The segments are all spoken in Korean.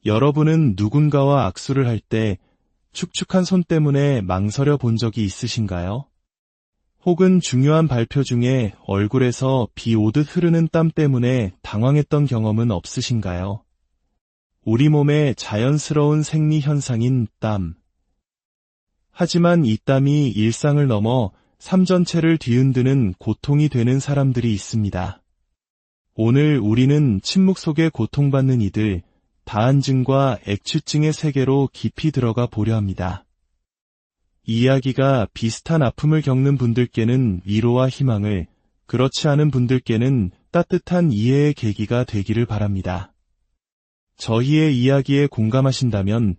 여러분은 누군가와 악수를 할 때 축축한 손 때문에 망설여 본 적이 있으신가요? 혹은 중요한 발표 중에 얼굴에서 비 오듯 흐르는 땀 때문에 당황했던 경험은 없으신가요? 우리 몸의 자연스러운 생리 현상인 땀. 하지만 이 땀이 일상을 넘어 삶 전체를 뒤흔드는 고통이 되는 사람들이 있습니다. 오늘 우리는 침묵 속에 고통받는 이들, 다한증과 액취증의 세계로 깊이 들어가 보려 합니다. 이 이야기가 비슷한 아픔을 겪는 분들께는 위로와 희망을, 그렇지 않은 분들께는 따뜻한 이해의 계기가 되기를 바랍니다. 저희의 이야기에 공감하신다면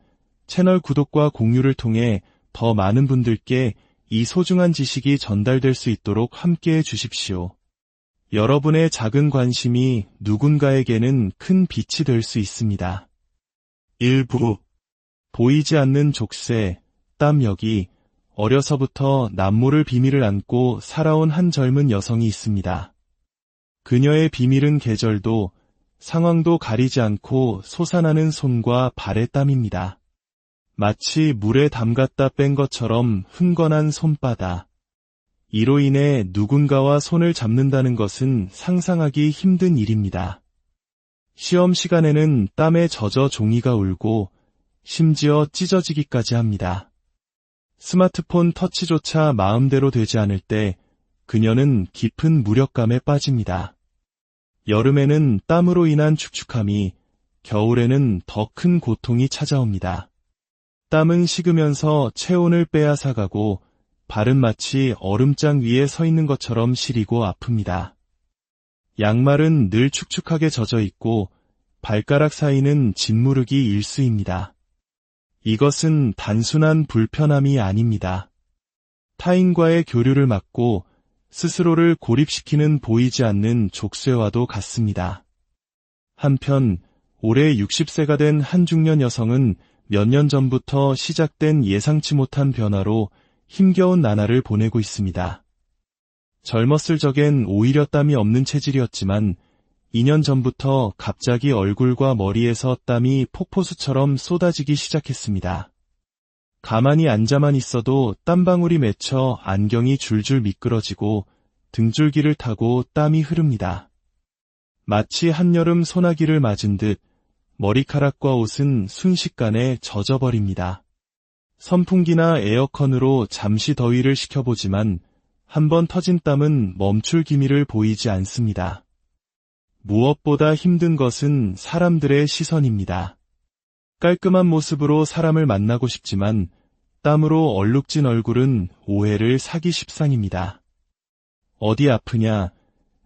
채널 구독과 공유를 통해 더 많은 분들께 이 소중한 지식이 전달될 수 있도록 함께해 주십시오. 여러분의 작은 관심이 누군가에게는 큰 빛이 될 수 있습니다. 일부 보이지 않는 족쇄, 땀여기, 어려서부터 남모를 비밀을 안고 살아온 한 젊은 여성이 있습니다. 그녀의 비밀은 계절도, 상황도 가리지 않고 솟아나는 손과 발의 땀입니다. 마치 물에 담갔다 뺀 것처럼 흥건한 손바닥. 이로 인해 누군가와 손을 잡는다는 것은 상상하기 힘든 일입니다. 시험 시간에는 땀에 젖어 종이가 울고 심지어 찢어지기까지 합니다. 스마트폰 터치조차 마음대로 되지 않을 때 그녀는 깊은 무력감에 빠집니다. 여름에는 땀으로 인한 축축함이, 겨울에는 더 큰 고통이 찾아옵니다. 땀은 식으면서 체온을 빼앗아가고 발은 마치 얼음장 위에 서 있는 것처럼 시리고 아픕니다. 양말은 늘 축축하게 젖어 있고 발가락 사이는 짓무르기 일쑤입니다. 이것은 단순한 불편함이 아닙니다. 타인과의 교류를 막고 스스로를 고립시키는 보이지 않는 족쇄와도 같습니다. 한편 올해 60세가 된 한 중년 여성은 몇 년 전부터 시작된 예상치 못한 변화로 힘겨운 나날을 보내고 있습니다. 젊었을 적엔 오히려 땀이 없는 체질이었지만 2년 전부터 갑자기 얼굴과 머리에서 땀이 폭포수처럼 쏟아지기 시작했습니다. 가만히 앉아만 있어도 땀방울이 맺혀 안경이 줄줄 미끄러지고 등줄기를 타고 땀이 흐릅니다. 마치 한여름 소나기를 맞은 듯 머리카락과 옷은 순식간에 젖어버립니다. 선풍기나 에어컨으로 잠시 더위를 식혀보지만 한번 터진 땀은 멈출 기미를 보이지 않습니다. 무엇보다 힘든 것은 사람들의 시선입니다. 깔끔한 모습으로 사람을 만나고 싶지만 땀으로 얼룩진 얼굴은 오해를 사기 십상입니다. 어디 아프냐,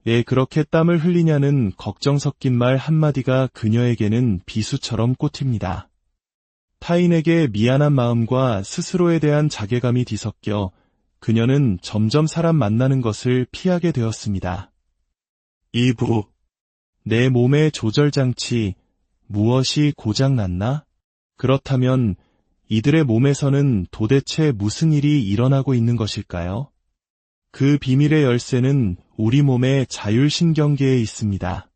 왜 그렇게 땀을 흘리냐는 걱정 섞인 말 한마디가 그녀에게는 비수처럼 꽂힙니다. 타인에게 미안한 마음과 스스로에 대한 자괴감이 뒤섞여 그녀는 점점 사람 만나는 것을 피하게 되었습니다. 2부 내 몸의 조절장치, 무엇이 고장났나? 그렇다면 이들의 몸에서는 도대체 무슨 일이 일어나고 있는 것일까요? 그 비밀의 열쇠는 우리 몸의 자율신경계에 있습니다.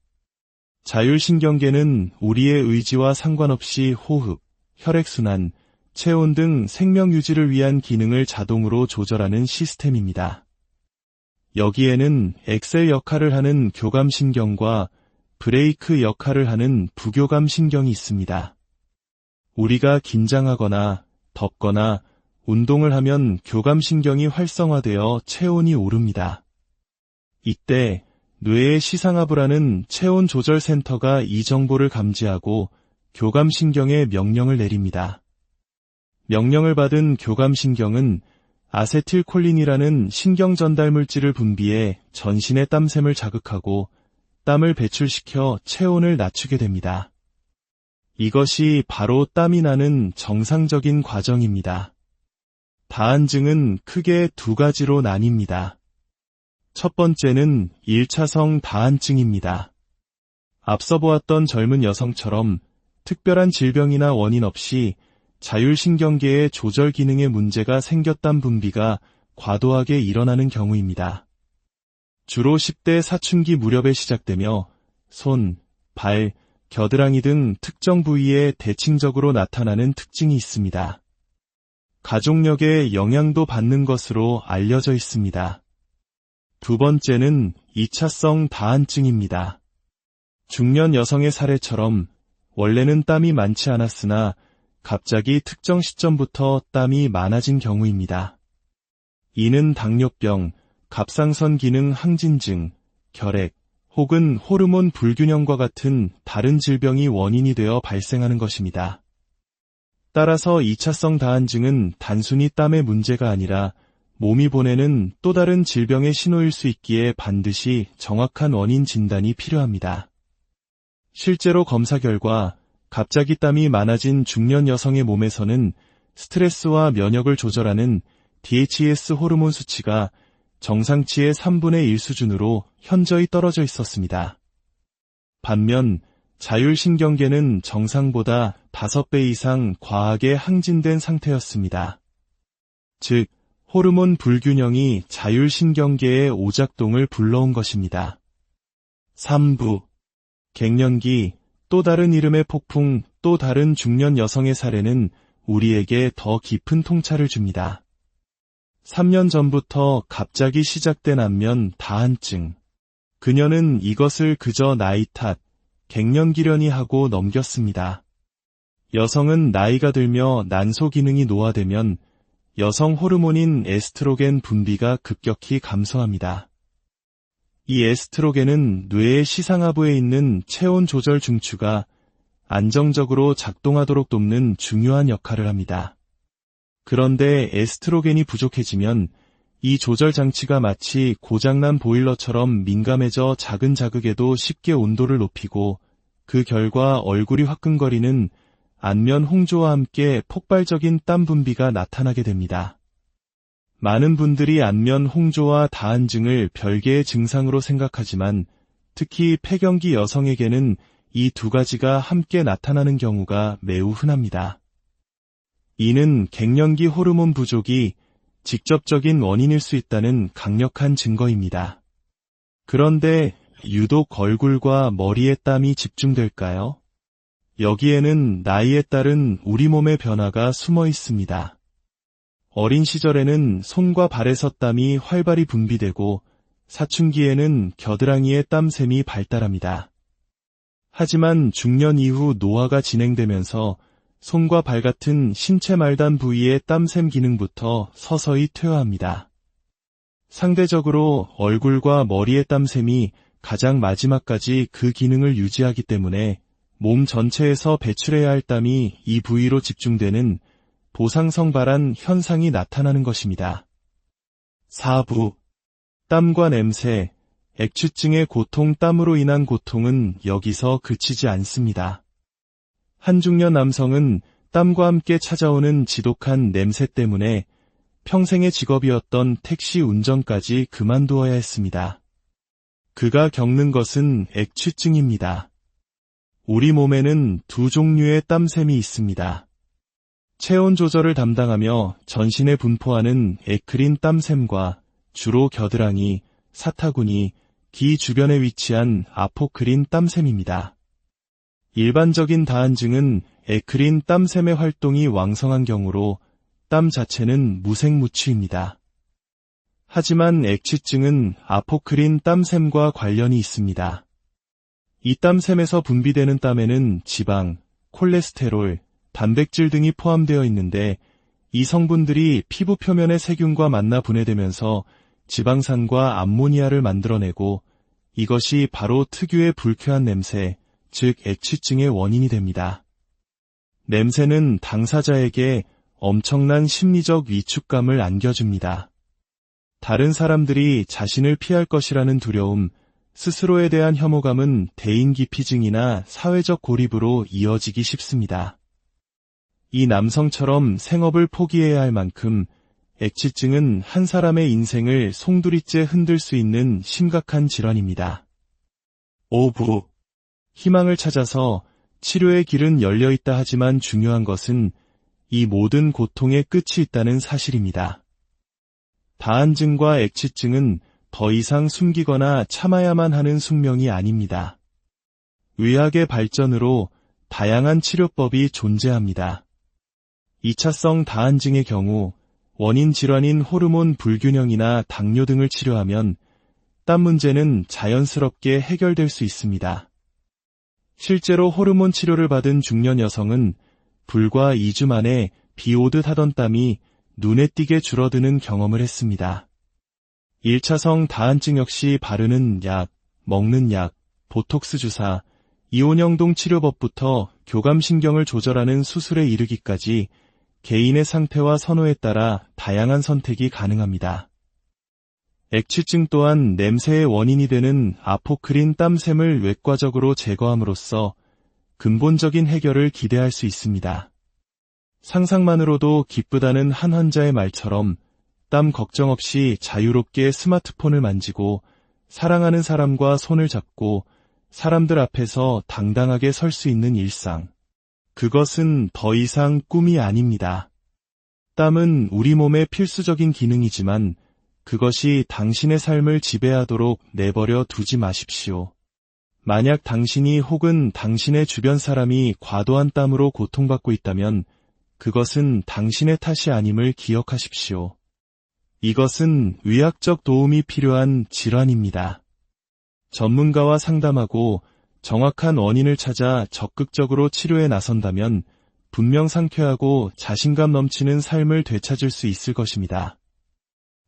자율신경계는 우리의 의지와 상관없이 호흡, 혈액순환, 체온 등 생명 유지를 위한 기능을 자동으로 조절하는 시스템입니다. 여기에는 엑셀 역할을 하는 교감신경과 브레이크 역할을 하는 부교감신경이 있습니다. 우리가 긴장하거나 덥거나 운동을 하면 교감신경이 활성화되어 체온이 오릅니다. 이때 뇌의 시상하부를 하는 체온 조절 센터가 이 정보를 감지하고 교감신경에 명령을 내립니다. 명령을 받은 교감신경은 아세틸콜린이라는 신경 전달 물질을 분비해 전신의 땀샘을 자극하고 땀을 배출시켜 체온을 낮추게 됩니다. 이것이 바로 땀이 나는 정상적인 과정입니다. 다한증은 크게 두 가지로 나뉩니다. 첫 번째는 1차성 다한증입니다. 앞서 보았던 젊은 여성처럼 특별한 질병이나 원인 없이 자율신경계의 조절 기능에 문제가 생겼단 분비가 과도하게 일어나는 경우입니다. 주로 10대 사춘기 무렵에 시작되며 손, 발, 겨드랑이 등 특정 부위에 대칭적으로 나타나는 특징이 있습니다. 가족력에 영향도 받는 것으로 알려져 있습니다. 두 번째는 2차성 다한증입니다. 중년 여성의 사례처럼 원래는 땀이 많지 않았으나 갑자기 특정 시점부터 땀이 많아진 경우입니다. 이는 당뇨병, 갑상선 기능 항진증, 결핵, 혹은 호르몬 불균형과 같은 다른 질병이 원인이 되어 발생하는 것입니다. 따라서 2차성 다한증은 단순히 땀의 문제가 아니라 몸이 보내는 또 다른 질병의 신호일 수 있기에 반드시 정확한 원인 진단이 필요합니다. 실제로 검사 결과 갑자기 땀이 많아진 중년 여성의 몸에서는 스트레스와 면역을 조절하는 DHEAS 호르몬 수치가 정상치의 3분의 1 수준으로 현저히 떨어져 있었습니다. 반면 자율신경계는 정상보다 5배 이상 과하게 항진된 상태였습니다. 즉, 호르몬 불균형이 자율신경계의 오작동을 불러온 것입니다. 3부. 갱년기, 또 다른 이름의 폭풍, 또 다른 중년 여성의 사례는 우리에게 더 깊은 통찰을 줍니다. 3년 전부터 갑자기 시작된 안면 다한증. 그녀는 이것을 그저 나이 탓, 갱년기려니 하고 넘겼습니다. 여성은 나이가 들며 난소 기능이 노화되면 여성 호르몬인 에스트로겐 분비가 급격히 감소합니다. 이 에스트로겐은 뇌의 시상하부에 있는 체온 조절 중추가 안정적으로 작동하도록 돕는 중요한 역할을 합니다. 그런데 에스트로겐이 부족해지면 이 조절 장치가 마치 고장난 보일러처럼 민감해져 작은 자극에도 쉽게 온도를 높이고 그 결과 얼굴이 화끈거리는 안면 홍조와 함께 폭발적인 땀 분비가 나타나게 됩니다. 많은 분들이 안면 홍조와 다한증을 별개의 증상으로 생각하지만 특히 폐경기 여성에게는 이 두 가지가 함께 나타나는 경우가 매우 흔합니다. 이는 갱년기 호르몬 부족이 직접적인 원인일 수 있다는 강력한 증거입니다. 그런데 유독 얼굴과 머리에 땀이 집중될까요? 여기에는 나이에 따른 우리 몸의 변화가 숨어 있습니다. 어린 시절에는 손과 발에서 땀이 활발히 분비되고 사춘기에는 겨드랑이에 땀샘이 발달합니다. 하지만 중년 이후 노화가 진행되면서 손과 발 같은 신체 말단 부위의 땀샘 기능부터 서서히 퇴화합니다. 상대적으로 얼굴과 머리의 땀샘이 가장 마지막까지 그 기능을 유지하기 때문에 몸 전체에서 배출해야 할 땀이 이 부위로 집중되는 보상성 발한 현상이 나타나는 것입니다. 4부. 땀과 냄새, 액취증의 고통, 땀으로 인한 고통은 여기서 그치지 않습니다. 한 중년 남성은 땀과 함께 찾아오는 지독한 냄새 때문에 평생의 직업이었던 택시 운전까지 그만두어야 했습니다. 그가 겪는 것은 액취증입니다. 우리 몸에는 두 종류의 땀샘이 있습니다. 체온 조절을 담당하며 전신에 분포하는 에크린 땀샘과 주로 겨드랑이, 사타구니, 기 주변에 위치한 아포크린 땀샘입니다. 일반적인 다한증은 에크린 땀샘의 활동이 왕성한 경우로 땀 자체는 무색무취입니다. 하지만 액취증은 아포크린 땀샘과 관련이 있습니다. 이 땀샘에서 분비되는 땀에는 지방, 콜레스테롤, 단백질 등이 포함되어 있는데 이 성분들이 피부 표면의 세균과 만나 분해되면서 지방산과 암모니아를 만들어내고 이것이 바로 특유의 불쾌한 냄새, 즉 액취증의 원인이 됩니다. 냄새는 당사자에게 엄청난 심리적 위축감을 안겨줍니다. 다른 사람들이 자신을 피할 것이라는 두려움, 스스로에 대한 혐오감은 대인기피증이나 사회적 고립으로 이어지기 쉽습니다. 이 남성처럼 생업을 포기해야 할 만큼 액취증은 한 사람의 인생을 송두리째 흔들 수 있는 심각한 질환입니다. 5부. 희망을 찾아서 치료의 길은 열려 있다 하지만 중요한 것은 이 모든 고통의 끝이 있다는 사실입니다. 다한증과 액취증은 더 이상 숨기거나 참아야만 하는 숙명이 아닙니다. 의학의 발전으로 다양한 치료법이 존재합니다. 2차성 다한증의 경우 원인 질환인 호르몬 불균형이나 당뇨 등을 치료하면 땀 문제는 자연스럽게 해결될 수 있습니다. 실제로 호르몬 치료를 받은 중년 여성은 불과 2주 만에 비 오듯 하던 땀이 눈에 띄게 줄어드는 경험을 했습니다. 1차성 다한증 역시 바르는 약, 먹는 약, 보톡스 주사, 이온영동 치료법부터 교감신경을 조절하는 수술에 이르기까지 개인의 상태와 선호에 따라 다양한 선택이 가능합니다. 액취증 또한 냄새의 원인이 되는 아포크린 땀샘을 외과적으로 제거함으로써 근본적인 해결을 기대할 수 있습니다. 상상만으로도 기쁘다는 한 환자의 말처럼 땀 걱정 없이 자유롭게 스마트폰을 만지고 사랑하는 사람과 손을 잡고 사람들 앞에서 당당하게 설 수 있는 일상. 그것은 더 이상 꿈이 아닙니다. 땀은 우리 몸의 필수적인 기능이지만 그것이 당신의 삶을 지배하도록 내버려 두지 마십시오. 만약 당신이 혹은 당신의 주변 사람이 과도한 땀으로 고통받고 있다면 그것은 당신의 탓이 아님을 기억하십시오. 이것은 의학적 도움이 필요한 질환입니다. 전문가와 상담하고 정확한 원인을 찾아 적극적으로 치료에 나선다면 분명 상쾌하고 자신감 넘치는 삶을 되찾을 수 있을 것입니다.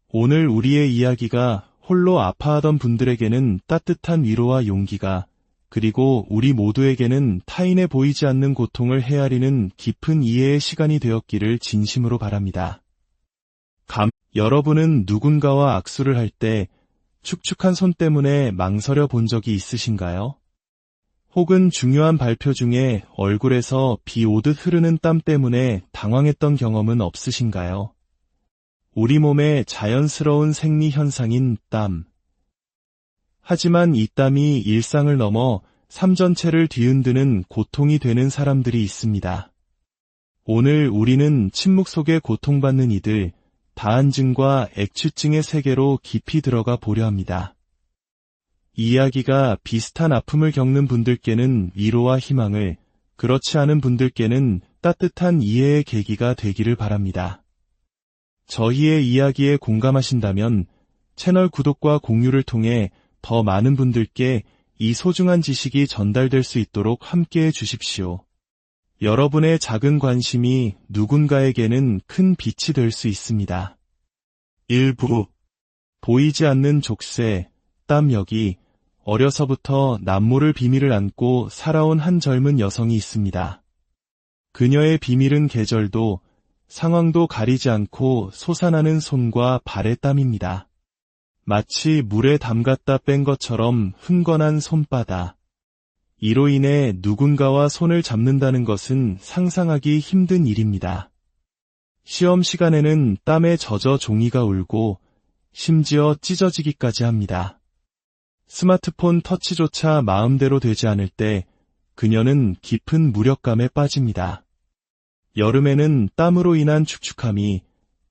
오늘 우리의 이야기가 홀로 아파하던 분들에게는 따뜻한 위로와 용기가, 그리고 우리 모두에게는 타인의 보이지 않는 고통을 헤아리는 깊은 이해의 시간이 되었기를 진심으로 바랍니다. 여러분은 누군가와 악수를 할 때 축축한 손 때문에 망설여 본 적이 있으신가요? 혹은 중요한 발표 중에 얼굴에서 비 오듯 흐르는 땀 때문에 당황했던 경험은 없으신가요? 우리 몸의 자연스러운 생리 현상인 땀. 하지만 이 땀이 일상을 넘어 삶 전체를 뒤흔드는 고통이 되는 사람들이 있습니다. 오늘 우리는 침묵 속에 고통받는 이들, 다한증과 액취증의 세계로 깊이 들어가 보려 합니다. 이야기가 비슷한 아픔을 겪는 분들께는 위로와 희망을, 그렇지 않은 분들께는 따뜻한 이해의 계기가 되기를 바랍니다. 저희의 이야기에 공감하신다면 채널 구독과 공유를 통해 더 많은 분들께 이 소중한 지식이 전달될 수 있도록 함께해 주십시오. 여러분의 작은 관심이 누군가에게는 큰 빛이 될 수 있습니다. 일부 보이지 않는 족쇄, 땀여기. 어려서부터 남모를 비밀을 안고 살아온 한 젊은 여성이 있습니다. 그녀의 비밀은 계절도 상황도 가리지 않고 솟아나는 손과 발의 땀입니다. 마치 물에 담갔다 뺀 것처럼 흥건한 손바닥. 이로 인해 누군가와 손을 잡는다는 것은 상상하기 힘든 일입니다. 시험 시간에는 땀에 젖어 종이가 울고 심지어 찢어지기까지 합니다. 스마트폰 터치조차 마음대로 되지 않을 때 그녀는 깊은 무력감에 빠집니다. 여름에는 땀으로 인한 축축함이,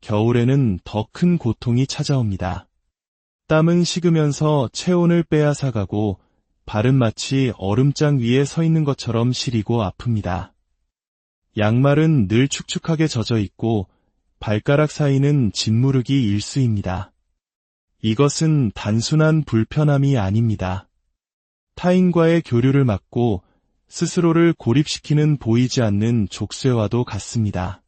겨울에는 더 큰 고통이 찾아옵니다. 땀은 식으면서 체온을 빼앗아가고 발은 마치 얼음장 위에 서 있는 것처럼 시리고 아픕니다. 양말은 늘 축축하게 젖어 있고 발가락 사이는 짓무르기 일쑤입니다. 이것은 단순한 불편함이 아닙니다. 타인과의 교류를 막고 스스로를 고립시키는 보이지 않는 족쇄와도 같습니다.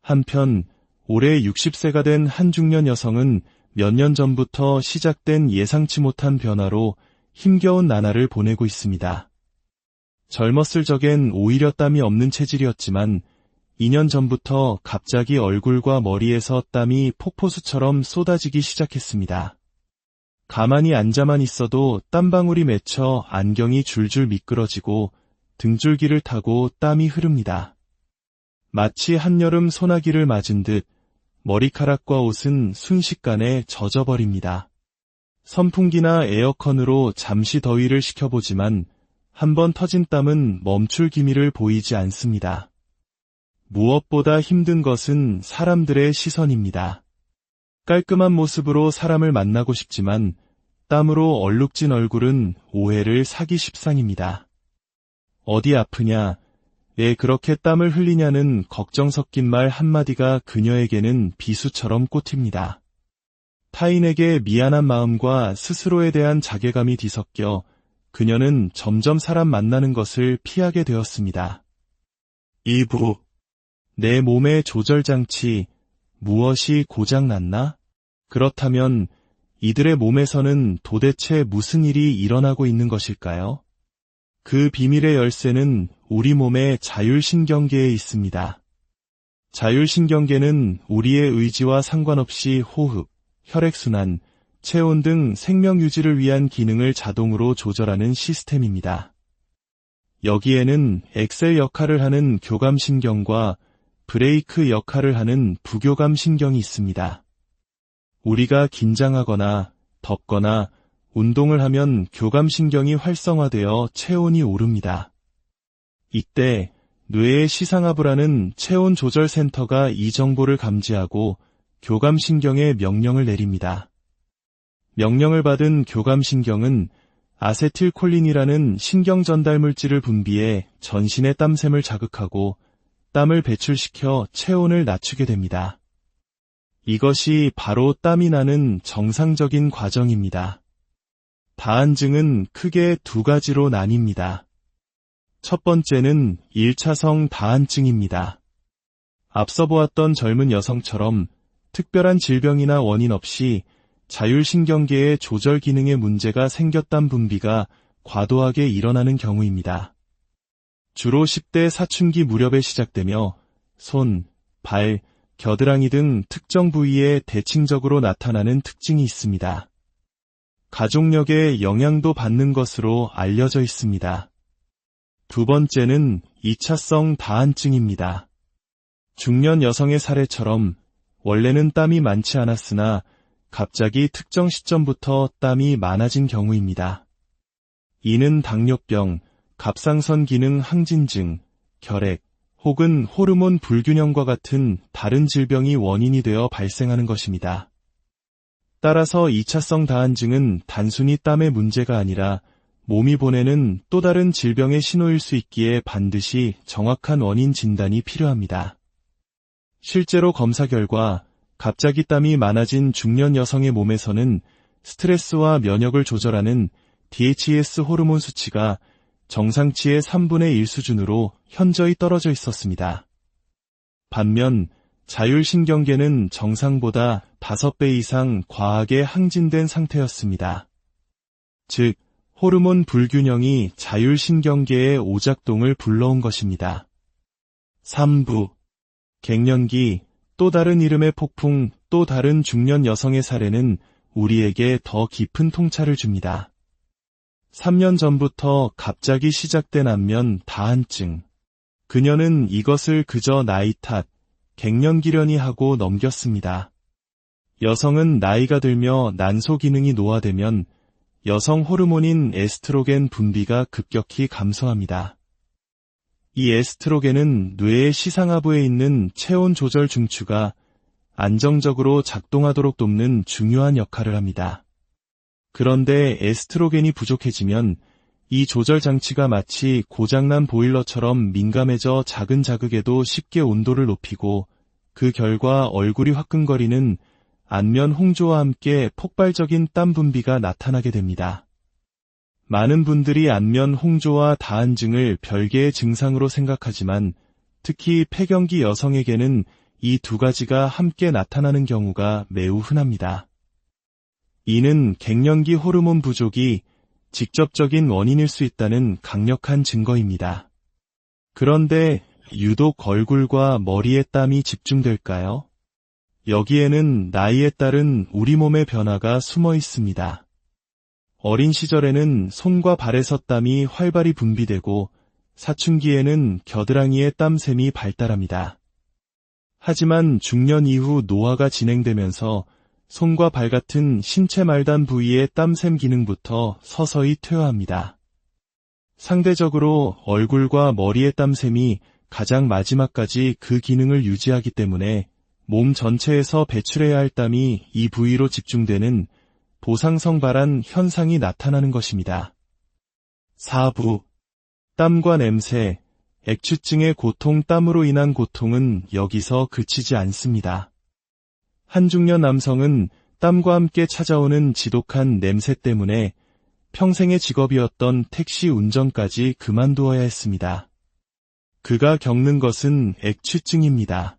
한편 올해 60세가 된 한 중년 여성은 몇 년 전부터 시작된 예상치 못한 변화로 힘겨운 나날을 보내고 있습니다. 젊었을 적엔 오히려 땀이 없는 체질이었지만 2년 전부터 갑자기 얼굴과 머리에서 땀이 폭포수처럼 쏟아지기 시작했습니다. 가만히 앉아만 있어도 땀방울이 맺혀 안경이 줄줄 미끄러지고 등줄기를 타고 땀이 흐릅니다. 마치 한여름 소나기를 맞은 듯 머리카락과 옷은 순식간에 젖어버립니다. 선풍기나 에어컨으로 잠시 더위를 식혀보지만 한번 터진 땀은 멈출 기미를 보이지 않습니다. 무엇보다 힘든 것은 사람들의 시선입니다. 깔끔한 모습으로 사람을 만나고 싶지만 땀으로 얼룩진 얼굴은 오해를 사기 십상입니다. 어디 아프냐? 왜 그렇게 땀을 흘리냐는 걱정 섞인 말 한마디가 그녀에게는 비수처럼 꽂힙니다. 타인에게 미안한 마음과 스스로에 대한 자괴감이 뒤섞여 그녀는 점점 사람 만나는 것을 피하게 되었습니다. 2부. 내 몸의 조절장치, 무엇이 고장났나? 그렇다면 이들의 몸에서는 도대체 무슨 일이 일어나고 있는 것일까요? 그 비밀의 열쇠는 우리 몸의 자율신경계에 있습니다. 자율신경계는 우리의 의지와 상관없이 호흡, 혈액순환, 체온 등 생명 유지를 위한 기능을 자동으로 조절하는 시스템입니다. 여기에는 엑셀 역할을 하는 교감신경과 브레이크 역할을 하는 부교감신경이 있습니다. 우리가 긴장하거나 덥거나 운동을 하면 교감신경이 활성화되어 체온이 오릅니다. 이때 뇌의 시상하부를 하는 체온 조절 센터가 이 정보를 감지하고 교감신경에 명령을 내립니다. 명령을 받은 교감신경은 아세틸콜린이라는 신경 전달 물질을 분비해 전신의 땀샘을 자극하고 땀을 배출시켜 체온을 낮추게 됩니다. 이것이 바로 땀이 나는 정상적인 과정입니다. 다한증은 크게 두 가지로 나뉩니다. 첫 번째는 1차성 다한증입니다. 앞서 보았던 젊은 여성처럼 특별한 질병이나 원인 없이 자율신경계의 조절 기능에 문제가 생겼단 분비가 과도하게 일어나는 경우입니다. 주로 10대 사춘기 무렵에 시작되며 손, 발, 겨드랑이 등 특정 부위에 대칭적으로 나타나는 특징이 있습니다. 가족력에 영향도 받는 것으로 알려져 있습니다. 두 번째는 2차성 다한증입니다. 중년 여성의 사례처럼 원래는 땀이 많지 않았으나 갑자기 특정 시점부터 땀이 많아진 경우입니다. 이는 당뇨병, 갑상선 기능 항진증, 결핵, 혹은 호르몬 불균형과 같은 다른 질병이 원인이 되어 발생하는 것입니다. 따라서 2차성 다한증은 단순히 땀의 문제가 아니라 몸이 보내는 또 다른 질병의 신호일 수 있기에 반드시 정확한 원인 진단이 필요합니다. 실제로 검사 결과 갑자기 땀이 많아진 중년 여성의 몸에서는 스트레스와 면역을 조절하는 DHEAS 호르몬 수치가 정상치의 3분의 1 수준으로 현저히 떨어져 있었습니다. 반면 자율신경계는 정상보다 5배 이상 과하게 항진된 상태였습니다. 즉, 호르몬 불균형이 자율신경계의 오작동을 불러온 것입니다. 3부. 갱년기, 또 다른 이름의 폭풍, 또 다른 중년 여성의 사례는 우리에게 더 깊은 통찰을 줍니다. 3년 전부터 갑자기 시작된 안면 다한증. 그녀는 이것을 그저 나이 탓, 갱년기려니 하고 넘겼습니다. 여성은 나이가 들며 난소 기능이 노화되면 여성 호르몬인 에스트로겐 분비가 급격히 감소합니다. 이 에스트로겐은 뇌의 시상하부에 있는 체온 조절 중추가 안정적으로 작동하도록 돕는 중요한 역할을 합니다. 그런데 에스트로겐이 부족해지면 이 조절 장치가 마치 고장난 보일러처럼 민감해져 작은 자극에도 쉽게 온도를 높이고 그 결과 얼굴이 화끈거리는 안면 홍조와 함께 폭발적인 땀 분비가 나타나게 됩니다. 많은 분들이 안면 홍조와 다한증을 별개의 증상으로 생각하지만 특히 폐경기 여성에게는 이 두 가지가 함께 나타나는 경우가 매우 흔합니다. 이는 갱년기 호르몬 부족이 직접적인 원인일 수 있다는 강력한 증거입니다. 그런데 유독 얼굴과 머리에 땀이 집중될까요? 여기에는 나이에 따른 우리 몸의 변화가 숨어 있습니다. 어린 시절에는 손과 발에서 땀이 활발히 분비되고 사춘기에는 겨드랑이의 땀샘이 발달합니다. 하지만 중년 이후 노화가 진행되면서 손과 발 같은 신체 말단 부위의 땀샘 기능부터 서서히 퇴화합니다. 상대적으로 얼굴과 머리의 땀샘이 가장 마지막까지 그 기능을 유지하기 때문에 몸 전체에서 배출해야 할 땀이 이 부위로 집중되는 보상성 발한 현상이 나타나는 것입니다. 4부. 땀과 냄새, 액취증의 고통, 땀으로 인한 고통은 여기서 그치지 않습니다. 한 중년 남성은 땀과 함께 찾아오는 지독한 냄새 때문에 평생의 직업이었던 택시 운전까지 그만두어야 했습니다. 그가 겪는 것은 액취증입니다.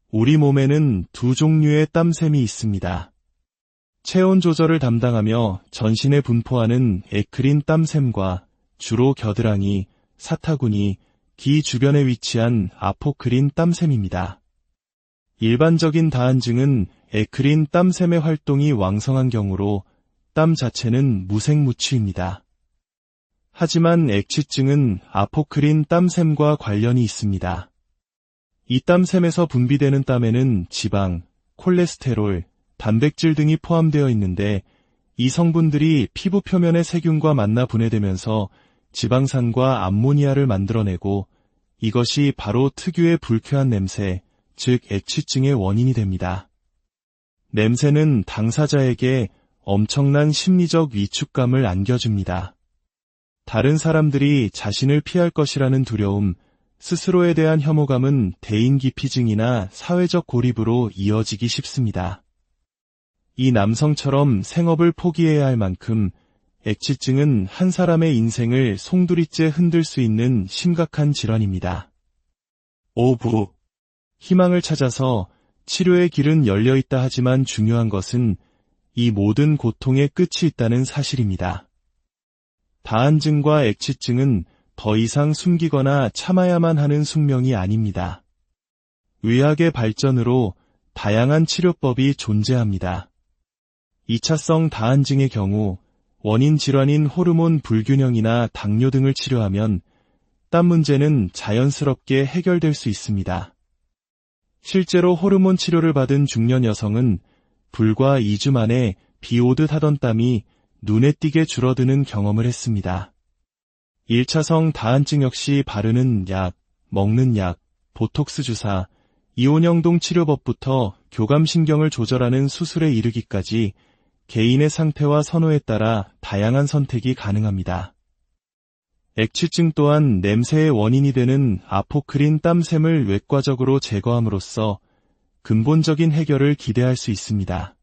우리 몸에는 두 종류의 땀샘이 있습니다. 체온 조절을 담당하며 전신에 분포하는 에크린 땀샘과 주로 겨드랑이, 사타구니, 귀 주변에 위치한 아포크린 땀샘입니다. 일반적인 다한증은 에크린 땀샘의 활동이 왕성한 경우로 땀 자체는 무색무취입니다. 하지만 액취증은 아포크린 땀샘과 관련이 있습니다. 이 땀샘에서 분비되는 땀에는 지방, 콜레스테롤, 단백질 등이 포함되어 있는데 이 성분들이 피부 표면의 세균과 만나 분해되면서 지방산과 암모니아를 만들어내고 이것이 바로 특유의 불쾌한 냄새, 즉 액취증의 원인이 됩니다. 냄새는 당사자에게 엄청난 심리적 위축감을 안겨줍니다. 다른 사람들이 자신을 피할 것이라는 두려움, 스스로에 대한 혐오감은 대인기피증이나 사회적 고립으로 이어지기 쉽습니다. 이 남성처럼 생업을 포기해야 할 만큼 액취증은 한 사람의 인생을 송두리째 흔들 수 있는 심각한 질환입니다. 5부. 희망을 찾아서 치료의 길은 열려 있다. 하지만 중요한 것은 이 모든 고통의 끝이 있다는 사실입니다. 다한증과 액취증은 더 이상 숨기거나 참아야만 하는 숙명이 아닙니다. 의학의 발전으로 다양한 치료법이 존재합니다. 2차성 다한증의 경우 원인 질환인 호르몬 불균형이나 당뇨 등을 치료하면 땀 문제는 자연스럽게 해결될 수 있습니다. 실제로 호르몬 치료를 받은 중년 여성은 불과 2주 만에 비 오듯 하던 땀이 눈에 띄게 줄어드는 경험을 했습니다. 1차성 다한증 역시 바르는 약, 먹는 약, 보톡스 주사, 이온영동 치료법부터 교감신경을 조절하는 수술에 이르기까지 개인의 상태와 선호에 따라 다양한 선택이 가능합니다. 액취증 또한 냄새의 원인이 되는 아포크린 땀샘을 외과적으로 제거함으로써 근본적인 해결을 기대할 수 있습니다.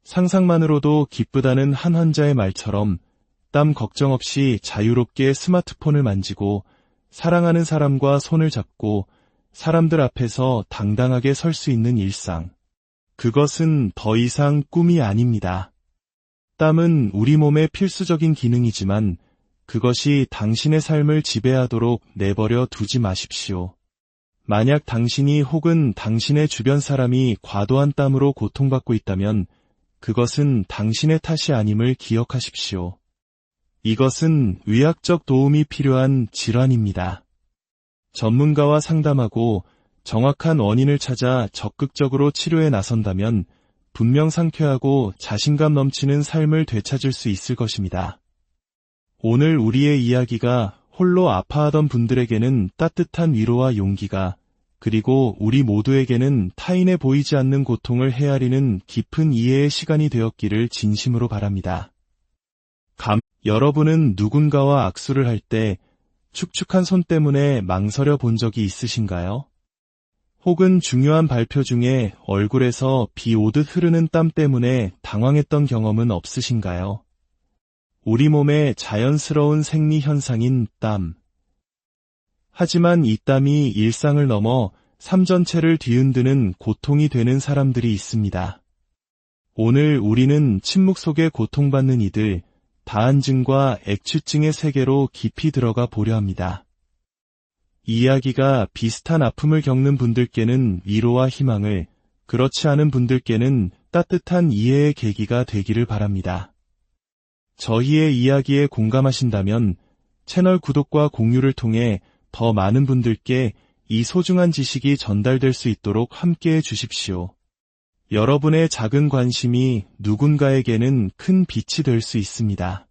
상상만으로도 기쁘다는 한 환자의 말처럼 땀 걱정 없이 자유롭게 스마트폰을 만지고 사랑하는 사람과 손을 잡고 사람들 앞에서 당당하게 설 수 있는 일상. 그것은 더 이상 꿈이 아닙니다. 땀은 우리 몸의 필수적인 기능이지만 그것이 당신의 삶을 지배하도록 내버려 두지 마십시오. 만약 당신이 혹은 당신의 주변 사람이 과도한 땀으로 고통받고 있다면 그것은 당신의 탓이 아님을 기억하십시오. 이것은 의학적 도움이 필요한 질환입니다. 전문가와 상담하고 정확한 원인을 찾아 적극적으로 치료에 나선다면 분명 상쾌하고 자신감 넘치는 삶을 되찾을 수 있을 것입니다. 오늘 우리의 이야기가 홀로 아파하던 분들에게는 따뜻한 위로와 용기가, 그리고 우리 모두에게는 타인의 보이지 않는 고통을 헤아리는 깊은 이해의 시간이 되었기를 진심으로 바랍니다. 여러분은 누군가와 악수를 할 때 축축한 손 때문에 망설여 본 적이 있으신가요? 혹은 중요한 발표 중에 얼굴에서 비 오듯 흐르는 땀 때문에 당황했던 경험은 없으신가요? 우리 몸의 자연스러운 생리 현상인 땀. 하지만 이 땀이 일상을 넘어 삶 전체를 뒤흔드는 고통이 되는 사람들이 있습니다. 오늘 우리는 침묵 속에 고통받는 이들, 다한증과 액취증의 세계로 깊이 들어가 보려 합니다. 이야기가 비슷한 아픔을 겪는 분들께는 위로와 희망을, 그렇지 않은 분들께는 따뜻한 이해의 계기가 되기를 바랍니다. 저희의 이야기에 공감하신다면 채널 구독과 공유를 통해 더 많은 분들께 이 소중한 지식이 전달될 수 있도록 함께해 주십시오. 여러분의 작은 관심이 누군가에게는 큰 빛이 될 수 있습니다.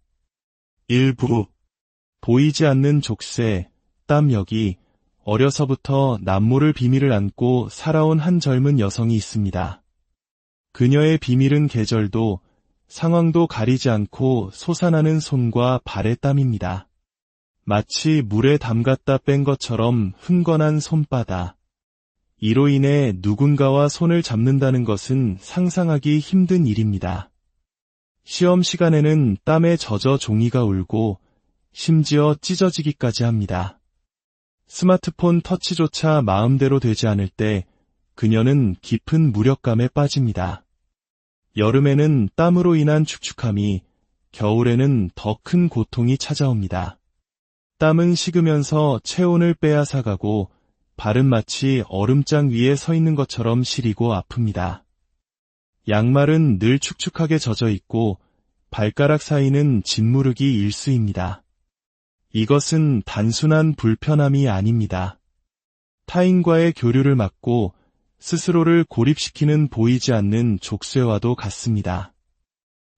1부. 보이지 않는 족쇄, 땀. 여기 어려서부터 남모를 비밀을 안고 살아온 한 젊은 여성이 있습니다. 그녀의 비밀은 계절도 상황도 가리지 않고 솟아나는 손과 발의 땀입니다. 마치 물에 담갔다 뺀 것처럼 흥건한 손바닥. 이로 인해 누군가와 손을 잡는다는 것은 상상하기 힘든 일입니다. 시험 시간에는 땀에 젖어 종이가 울고 심지어 찢어지기까지 합니다. 스마트폰 터치조차 마음대로 되지 않을 때 그녀는 깊은 무력감에 빠집니다. 여름에는 땀으로 인한 축축함이, 겨울에는 더 큰 고통이 찾아옵니다. 땀은 식으면서 체온을 빼앗아가고 발은 마치 얼음장 위에 서 있는 것처럼 시리고 아픕니다. 양말은 늘 축축하게 젖어 있고 발가락 사이는 짓무르기 일쑤입니다. 이것은 단순한 불편함이 아닙니다. 타인과의 교류를 막고 스스로를 고립시키는 보이지 않는 족쇄와도 같습니다.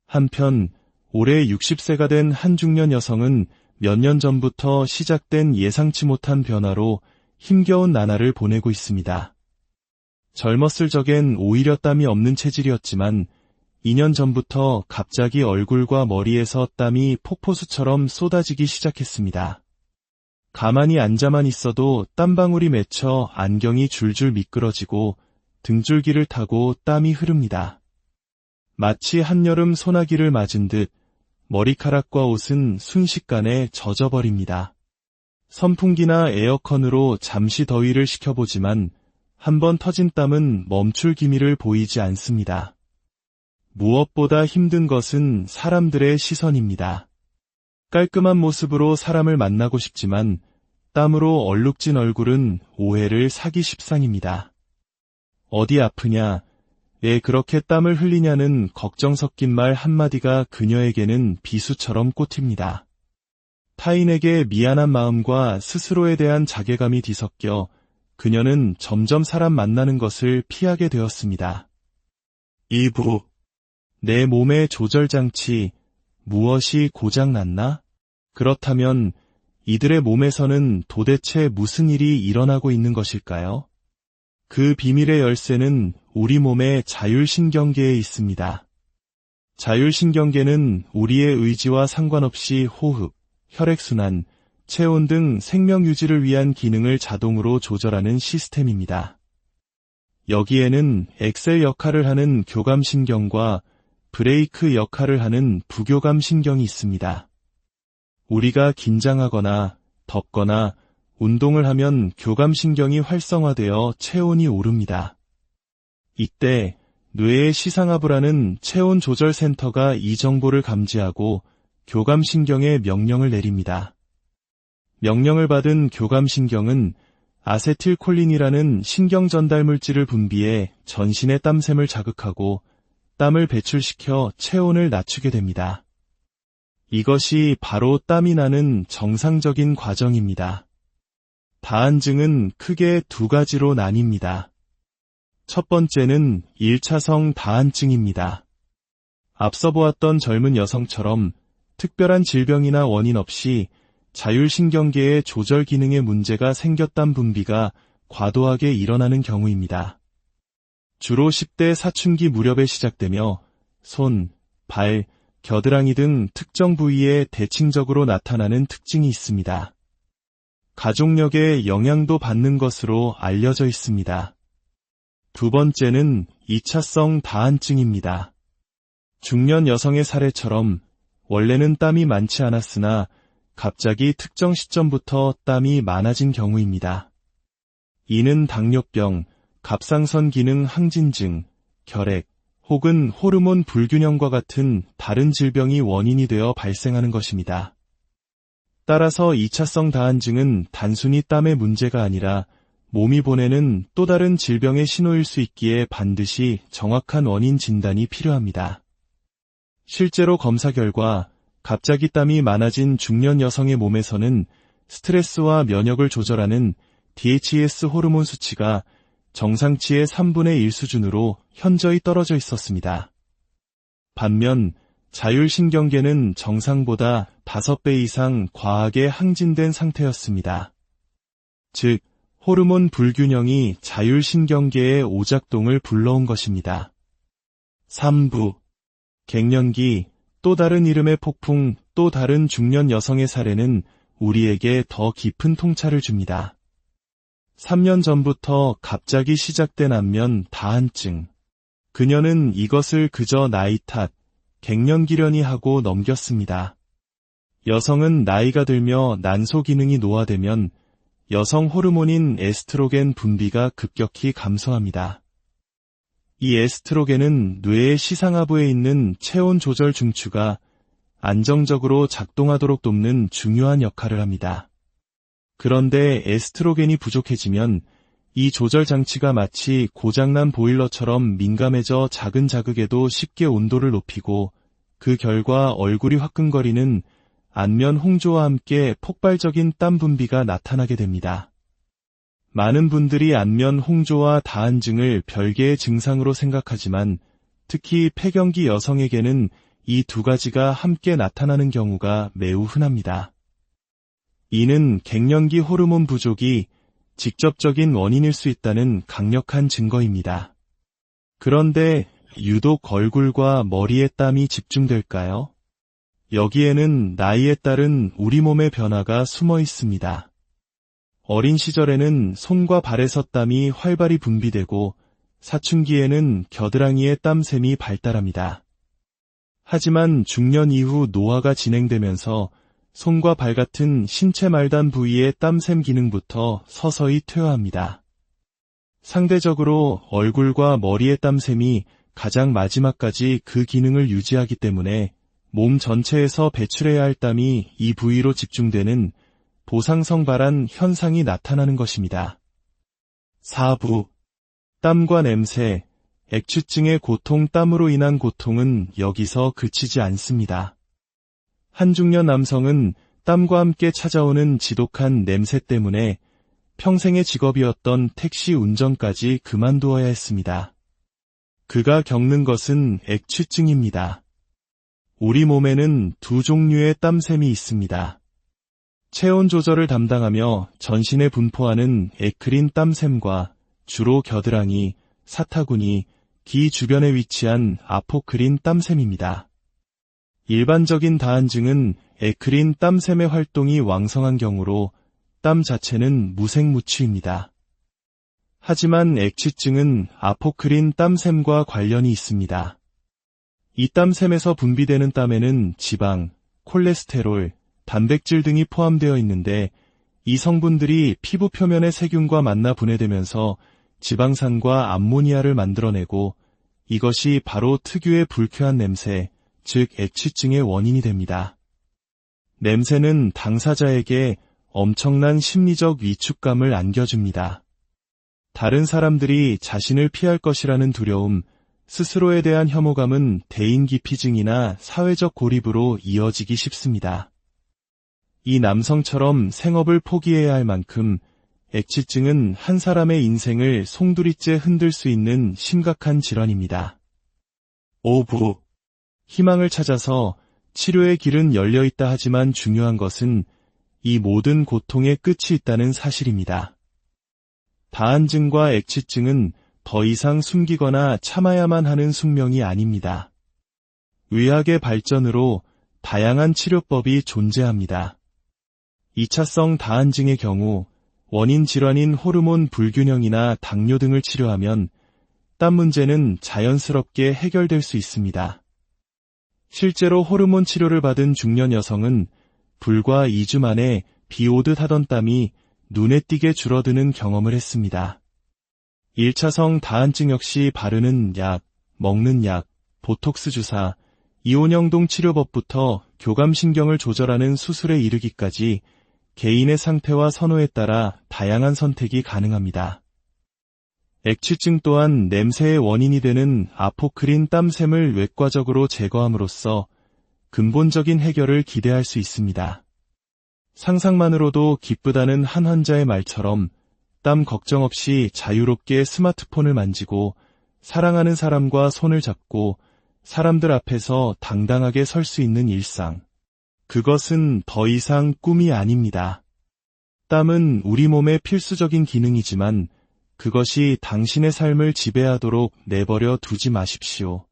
한편 올해 60세가 된 한 중년 여성은 몇 년 전부터 시작된 예상치 못한 변화로 힘겨운 나날을 보내고 있습니다. 젊었을 적엔 오히려 땀이 없는 체질이었지만 2년 전부터 갑자기 얼굴과 머리에서 땀이 폭포수처럼 쏟아지기 시작했습니다. 가만히 앉아만 있어도 땀방울이 맺혀 안경이 줄줄 미끄러지고 등줄기를 타고 땀이 흐릅니다. 마치 한여름 소나기를 맞은 듯 머리카락과 옷은 순식간에 젖어버립니다. 선풍기나 에어컨으로 잠시 더위를 식혀보지만 한번 터진 땀은 멈출 기미를 보이지 않습니다. 무엇보다 힘든 것은 사람들의 시선입니다. 깔끔한 모습으로 사람을 만나고 싶지만 땀으로 얼룩진 얼굴은 오해를 사기 십상입니다. 어디 아프냐, 왜 그렇게 땀을 흘리냐는 걱정 섞인 말 한마디가 그녀에게는 비수처럼 꽂힙니다. 타인에게 미안한 마음과 스스로에 대한 자괴감이 뒤섞여 그녀는 점점 사람 만나는 것을 피하게 되었습니다. 2부. 내 몸의 조절장치, 무엇이 고장났나? 그렇다면 이들의 몸에서는 도대체 무슨 일이 일어나고 있는 것일까요? 그 비밀의 열쇠는 우리 몸의 자율신경계에 있습니다. 자율신경계는 우리의 의지와 상관없이 호흡, 혈액순환, 체온 등 생명 유지를 위한 기능을 자동으로 조절하는 시스템입니다. 여기에는 엑셀 역할을 하는 교감신경과 브레이크 역할을 하는 부교감신경이 있습니다. 우리가 긴장하거나 덥거나 운동을 하면 교감신경이 활성화되어 체온이 오릅니다. 이때 뇌의 시상하부를 하는 체온 조절 센터가 이 정보를 감지하고 교감신경에 명령을 내립니다. 명령을 받은 교감신경은 아세틸콜린이라는 신경 전달 물질을 분비해 전신의 땀샘을 자극하고 땀을 배출시켜 체온을 낮추게 됩니다. 이것이 바로 땀이 나는 정상적인 과정입니다. 다한증은 크게 두 가지로 나뉩니다. 첫 번째는 1차성 다한증입니다. 앞서 보았던 젊은 여성처럼 특별한 질병이나 원인 없이 자율신경계의 조절 기능에 문제가 생겼던 분비가 과도하게 일어나는 경우입니다. 주로 10대 사춘기 무렵에 시작되며 손, 발, 겨드랑이 등 특정 부위에 대칭적으로 나타나는 특징이 있습니다. 가족력에 영향도 받는 것으로 알려져 있습니다. 두 번째는 2차성 다한증입니다. 중년 여성의 사례처럼 원래는 땀이 많지 않았으나 갑자기 특정 시점부터 땀이 많아진 경우입니다. 이는 당뇨병, 갑상선 기능 항진증, 결핵, 혹은 호르몬 불균형과 같은 다른 질병이 원인이 되어 발생하는 것입니다. 따라서 2차성 다한증은 단순히 땀의 문제가 아니라 몸이 보내는 또 다른 질병의 신호일 수 있기에 반드시 정확한 원인 진단이 필요합니다. 실제로 검사 결과 갑자기 땀이 많아진 중년 여성의 몸에서는 스트레스와 면역을 조절하는 DHEAS 호르몬 수치가 정상치의 3분의 1 수준으로 현저히 떨어져 있었습니다. 반면 자율신경계는 정상보다 5배 이상 과하게 항진된 상태였습니다. 즉, 호르몬 불균형이 자율신경계의 오작동을 불러온 것입니다. 3부. 갱년기, 또 다른 이름의 폭풍, 또 다른 중년 여성의 사례는 우리에게 더 깊은 통찰을 줍니다. 3년 전부터 갑자기 시작된 안면 다한증. 그녀는 이것을 그저 나이 탓, 갱년기련이 하고 넘겼습니다. 여성은 나이가 들며 난소 기능이 노화되면 여성 호르몬인 에스트로겐 분비가 급격히 감소합니다. 이 에스트로겐은 뇌의 시상하부에 있는 체온 조절 중추가 안정적으로 작동하도록 돕는 중요한 역할을 합니다. 그런데 에스트로겐이 부족해지면 이 조절 장치가 마치 고장난 보일러처럼 민감해져 작은 자극에도 쉽게 온도를 높이고 그 결과 얼굴이 화끈거리는 안면 홍조와 함께 폭발적인 땀 분비가 나타나게 됩니다. 많은 분들이 안면 홍조와 다한증을 별개의 증상으로 생각하지만 특히 폐경기 여성에게는 이 두 가지가 함께 나타나는 경우가 매우 흔합니다. 이는 갱년기 호르몬 부족이 직접적인 원인일 수 있다는 강력한 증거입니다. 그런데 유독 얼굴과 머리에 땀이 집중될까요? 여기에는 나이에 따른 우리 몸의 변화가 숨어 있습니다. 어린 시절에는 손과 발에서 땀이 활발히 분비되고 사춘기에는 겨드랑이의 땀샘이 발달합니다. 하지만 중년 이후 노화가 진행되면서 손과 발 같은 신체 말단 부위의 땀샘 기능부터 서서히 퇴화합니다. 상대적으로 얼굴과 머리의 땀샘이 가장 마지막까지 그 기능을 유지하기 때문에 몸 전체에서 배출해야 할 땀이 이 부위로 집중되는 보상성 발한 현상이 나타나는 것입니다. 4부. 땀과 냄새, 액취증의 고통. 땀으로 인한 고통은 여기서 그치지 않습니다. 한 중년 남성은 땀과 함께 찾아오는 지독한 냄새 때문에 평생의 직업이었던 택시 운전까지 그만두어야 했습니다. 그가 겪는 것은 액취증입니다. 우리 몸에는 두 종류의 땀샘이 있습니다. 체온 조절을 담당하며 전신에 분포하는 에크린 땀샘과 주로 겨드랑이, 사타구니, 기 주변에 위치한 아포크린 땀샘입니다. 일반적인 다한증은 에크린 땀샘의 활동이 왕성한 경우로 땀 자체는 무색무취입니다. 하지만 액취증은 아포크린 땀샘과 관련이 있습니다. 이 땀샘에서 분비되는 땀에는 지방, 콜레스테롤, 단백질 등이 포함되어 있는데 이 성분들이 피부 표면의 세균과 만나 분해되면서 지방산과 암모니아를 만들어내고 이것이 바로 특유의 불쾌한 냄새, 즉 액취증의 원인이 됩니다. 냄새는 당사자에게 엄청난 심리적 위축감을 안겨줍니다. 다른 사람들이 자신을 피할 것이라는 두려움, 스스로에 대한 혐오감은 대인기피증이나 사회적 고립으로 이어지기 쉽습니다. 이 남성처럼 생업을 포기해야 할 만큼 액취증은 한 사람의 인생을 송두리째 흔들 수 있는 심각한 질환입니다. 5부. 희망을 찾아서 치료의 길은 열려 있다. 하지만 중요한 것은 이 모든 고통의 끝이 있다는 사실입니다. 다한증과 액취증은 더 이상 숨기거나 참아야만 하는 숙명이 아닙니다. 의학의 발전으로 다양한 치료법이 존재합니다. 2차성 다한증의 경우 원인 질환인 호르몬 불균형이나 당뇨 등을 치료하면 땀 문제는 자연스럽게 해결될 수 있습니다. 실제로 호르몬 치료를 받은 중년 여성은 불과 2주 만에 비 오듯 하던 땀이 눈에 띄게 줄어드는 경험을 했습니다. 1차성 다한증 역시 바르는 약, 먹는 약, 보톡스 주사, 이온영동 치료법부터 교감신경을 조절하는 수술에 이르기까지 개인의 상태와 선호에 따라 다양한 선택이 가능합니다. 액취증 또한 냄새의 원인이 되는 아포크린 땀샘을 외과적으로 제거함으로써 근본적인 해결을 기대할 수 있습니다. 상상만으로도 기쁘다는 한 환자의 말처럼 땀 걱정 없이 자유롭게 스마트폰을 만지고 사랑하는 사람과 손을 잡고 사람들 앞에서 당당하게 설 수 있는 일상. 그것은 더 이상 꿈이 아닙니다. 땀은 우리 몸의 필수적인 기능이지만 그것이 당신의 삶을 지배하도록 내버려 두지 마십시오.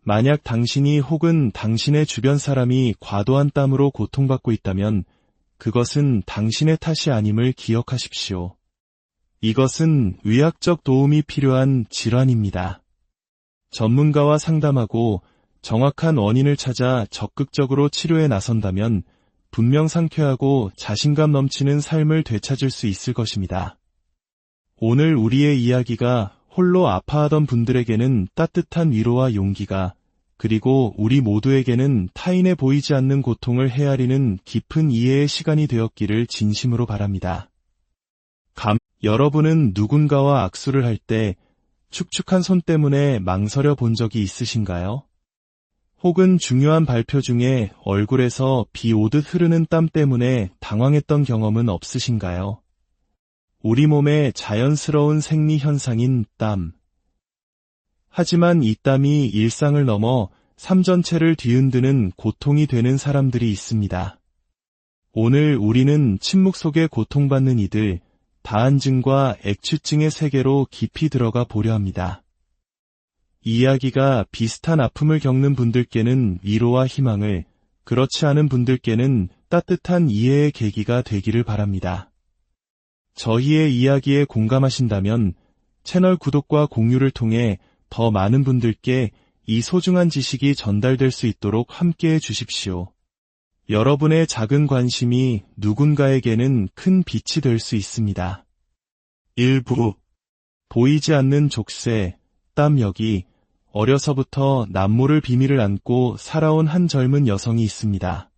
만약 당신이 혹은 당신의 주변 사람이 과도한 땀으로 고통받고 있다면 그것은 당신의 탓이 아님을 기억하십시오. 이것은 의학적 도움이 필요한 질환입니다. 전문가와 상담하고 정확한 원인을 찾아 적극적으로 치료에 나선다면 분명 상쾌하고 자신감 넘치는 삶을 되찾을 수 있을 것입니다. 오늘 우리의 이야기가 홀로 아파하던 분들에게는 따뜻한 위로와 용기가, 그리고 우리 모두에게는 타인에 보이지 않는 고통을 헤아리는 깊은 이해의 시간이 되었기를 진심으로 바랍니다. 여러분은 누군가와 악수를 할 때 축축한 손 때문에 망설여 본 적이 있으신가요? 혹은 중요한 발표 중에 얼굴에서 비 오듯 흐르는 땀 때문에 당황했던 경험은 없으신가요? 우리 몸의 자연스러운 생리 현상인 땀. 하지만 이 땀이 일상을 넘어 삶 전체를 뒤흔드는 고통이 되는 사람들이 있습니다. 오늘 우리는 침묵 속에 고통받는 이들, 다한증과 액취증의 세계로 깊이 들어가 보려 합니다. 이 이야기가 비슷한 아픔을 겪는 분들께는 위로와 희망을, 그렇지 않은 분들께는 따뜻한 이해의 계기가 되기를 바랍니다. 저희의 이야기에 공감하신다면 채널 구독과 공유를 통해 더 많은 분들께 이 소중한 지식이 전달될 수 있도록 함께해 주십시오. 여러분의 작은 관심이 누군가에게는 큰 빛이 될 수 있습니다. 일부 보이지 않는 족쇄, 땀. 여기 어려서부터 남모를 비밀을 안고 살아온 한 젊은 여성이 있습니다.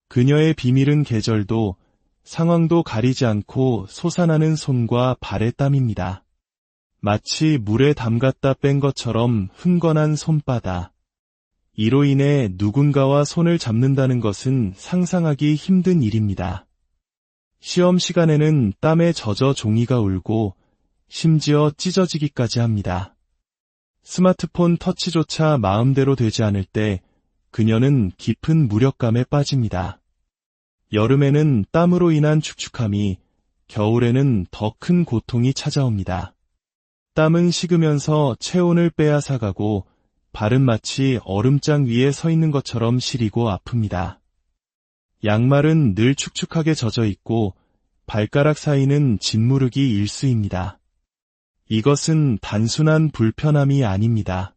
그녀의 비밀은 계절도 상황도 가리지 않고 솟아나는 손과 발의 땀입니다. 마치 물에 담갔다 뺀 것처럼 흥건한 손바닥. 이로 인해 누군가와 손을 잡는다는 것은 상상하기 힘든 일입니다. 시험 시간에는 땀에 젖어 종이가 울고 심지어 찢어지기까지 합니다. 스마트폰 터치조차 마음대로 되지 않을 때 그녀는 깊은 무력감에 빠집니다. 여름에는 땀으로 인한 축축함이, 겨울에는 더 큰 고통이 찾아옵니다. 땀은 식으면서 체온을 빼앗아가고 발은 마치 얼음장 위에 서 있는 것처럼 시리고 아픕니다. 양말은 늘 축축하게 젖어 있고 발가락 사이는 짓무르기 일쑤입니다. 이것은 단순한 불편함이 아닙니다.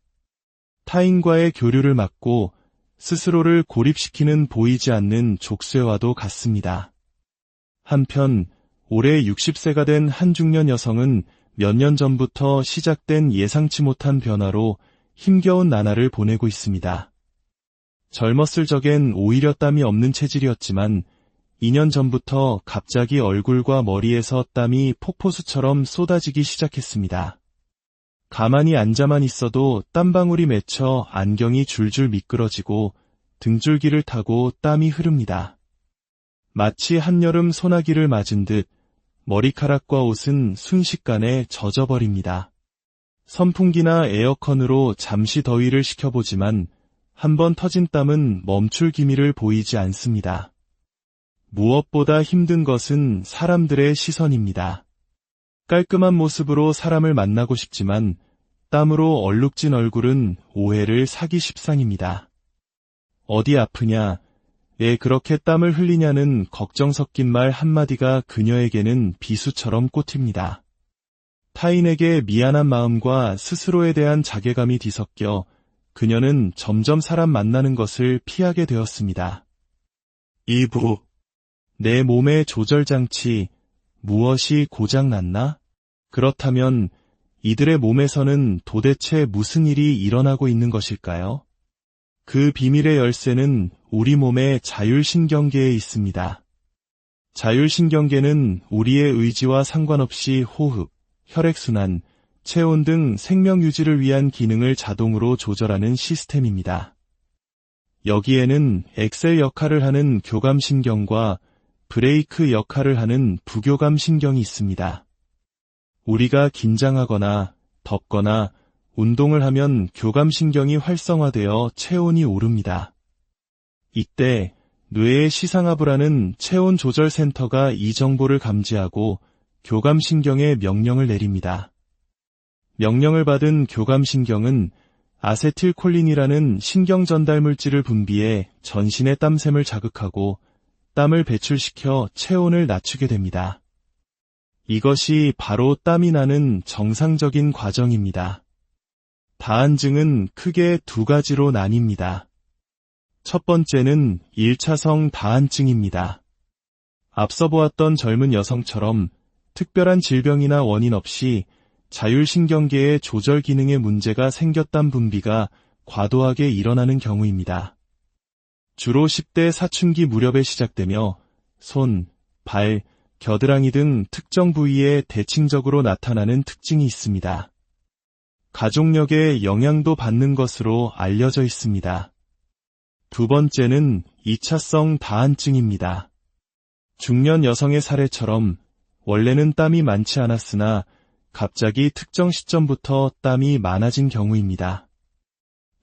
타인과의 교류를 막고 스스로를 고립시키는 보이지 않는 족쇄와도 같습니다. 한편 올해 60세가 된 한 중년 여성은 몇 년 전부터 시작된 예상치 못한 변화로 힘겨운 나날을 보내고 있습니다. 젊었을 적엔 오히려 땀이 없는 체질이었지만 2년 전부터 갑자기 얼굴과 머리에서 땀이 폭포수처럼 쏟아지기 시작했습니다. 가만히 앉아만 있어도 땀방울이 맺혀 안경이 줄줄 미끄러지고 등줄기를 타고 땀이 흐릅니다. 마치 한여름 소나기를 맞은 듯 머리카락과 옷은 순식간에 젖어버립니다. 선풍기나 에어컨으로 잠시 더위를 식혀보지만 한번 터진 땀은 멈출 기미를 보이지 않습니다. 무엇보다 힘든 것은 사람들의 시선입니다. 깔끔한 모습으로 사람을 만나고 싶지만 땀으로 얼룩진 얼굴은 오해를 사기 십상입니다. 어디 아프냐, 왜 그렇게 땀을 흘리냐는 걱정 섞인 말 한마디가 그녀에게는 비수처럼 꽂힙니다. 타인에게 미안한 마음과 스스로에 대한 자괴감이 뒤섞여 그녀는 점점 사람 만나는 것을 피하게 되었습니다. 2부 내 몸의 조절장치, 무엇이 고장났나? 그렇다면 이들의 몸에서는 도대체 무슨 일이 일어나고 있는 것일까요? 그 비밀의 열쇠는 우리 몸의 자율신경계에 있습니다. 자율신경계는 우리의 의지와 상관없이 호흡, 혈액순환, 체온 등 생명 유지를 위한 기능을 자동으로 조절하는 시스템입니다. 여기에는 엑셀 역할을 하는 교감신경과 브레이크 역할을 하는 부교감신경이 있습니다. 우리가 긴장하거나 덥거나 운동을 하면 교감신경이 활성화되어 체온이 오릅니다. 이때 뇌의 시상하부를 하는 체온 조절 센터가 이 정보를 감지하고 교감신경에 명령을 내립니다. 명령을 받은 교감신경은 아세틸콜린이라는 신경 전달 물질을 분비해 전신의 땀샘을 자극하고 땀을 배출시켜 체온을 낮추게 됩니다. 이것이 바로 땀이 나는 정상적인 과정입니다. 다한증은 크게 두 가지로 나뉩니다. 첫 번째는 1차성 다한증입니다. 앞서 보았던 젊은 여성처럼 특별한 질병이나 원인 없이 자율신경계의 조절 기능에 문제가 생겼던 분비가 과도하게 일어나는 경우입니다. 주로 10대 사춘기 무렵에 시작되며 손, 발, 겨드랑이 등 특정 부위에 대칭적으로 나타나는 특징이 있습니다. 가족력에 영향도 받는 것으로 알려져 있습니다. 두 번째는 2차성 다한증입니다. 중년 여성의 사례처럼 원래는 땀이 많지 않았으나 갑자기 특정 시점부터 땀이 많아진 경우입니다.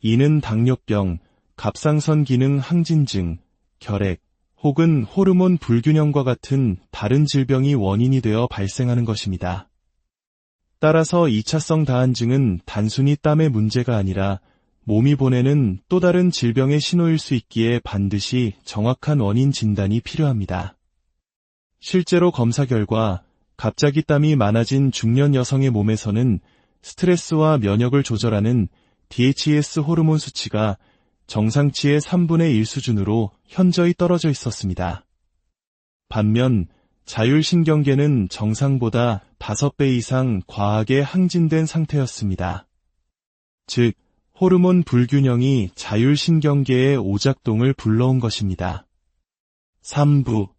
이는 당뇨병, 갑상선 기능 항진증, 결핵, 혹은 호르몬 불균형과 같은 다른 질병이 원인이 되어 발생하는 것입니다. 따라서 2차성 다한증은 단순히 땀의 문제가 아니라 몸이 보내는 또 다른 질병의 신호일 수 있기에 반드시 정확한 원인 진단이 필요합니다. 실제로 검사 결과 갑자기 땀이 많아진 중년 여성의 몸에서는 스트레스와 면역을 조절하는 DHEAS 호르몬 수치가 정상치의 3분의 1 수준으로 현저히 떨어져 있었습니다. 반면 자율신경계는 정상보다 5배 이상 과하게 항진된 상태였습니다. 즉, 호르몬 불균형이 자율신경계의 오작동을 불러온 것입니다. 3부.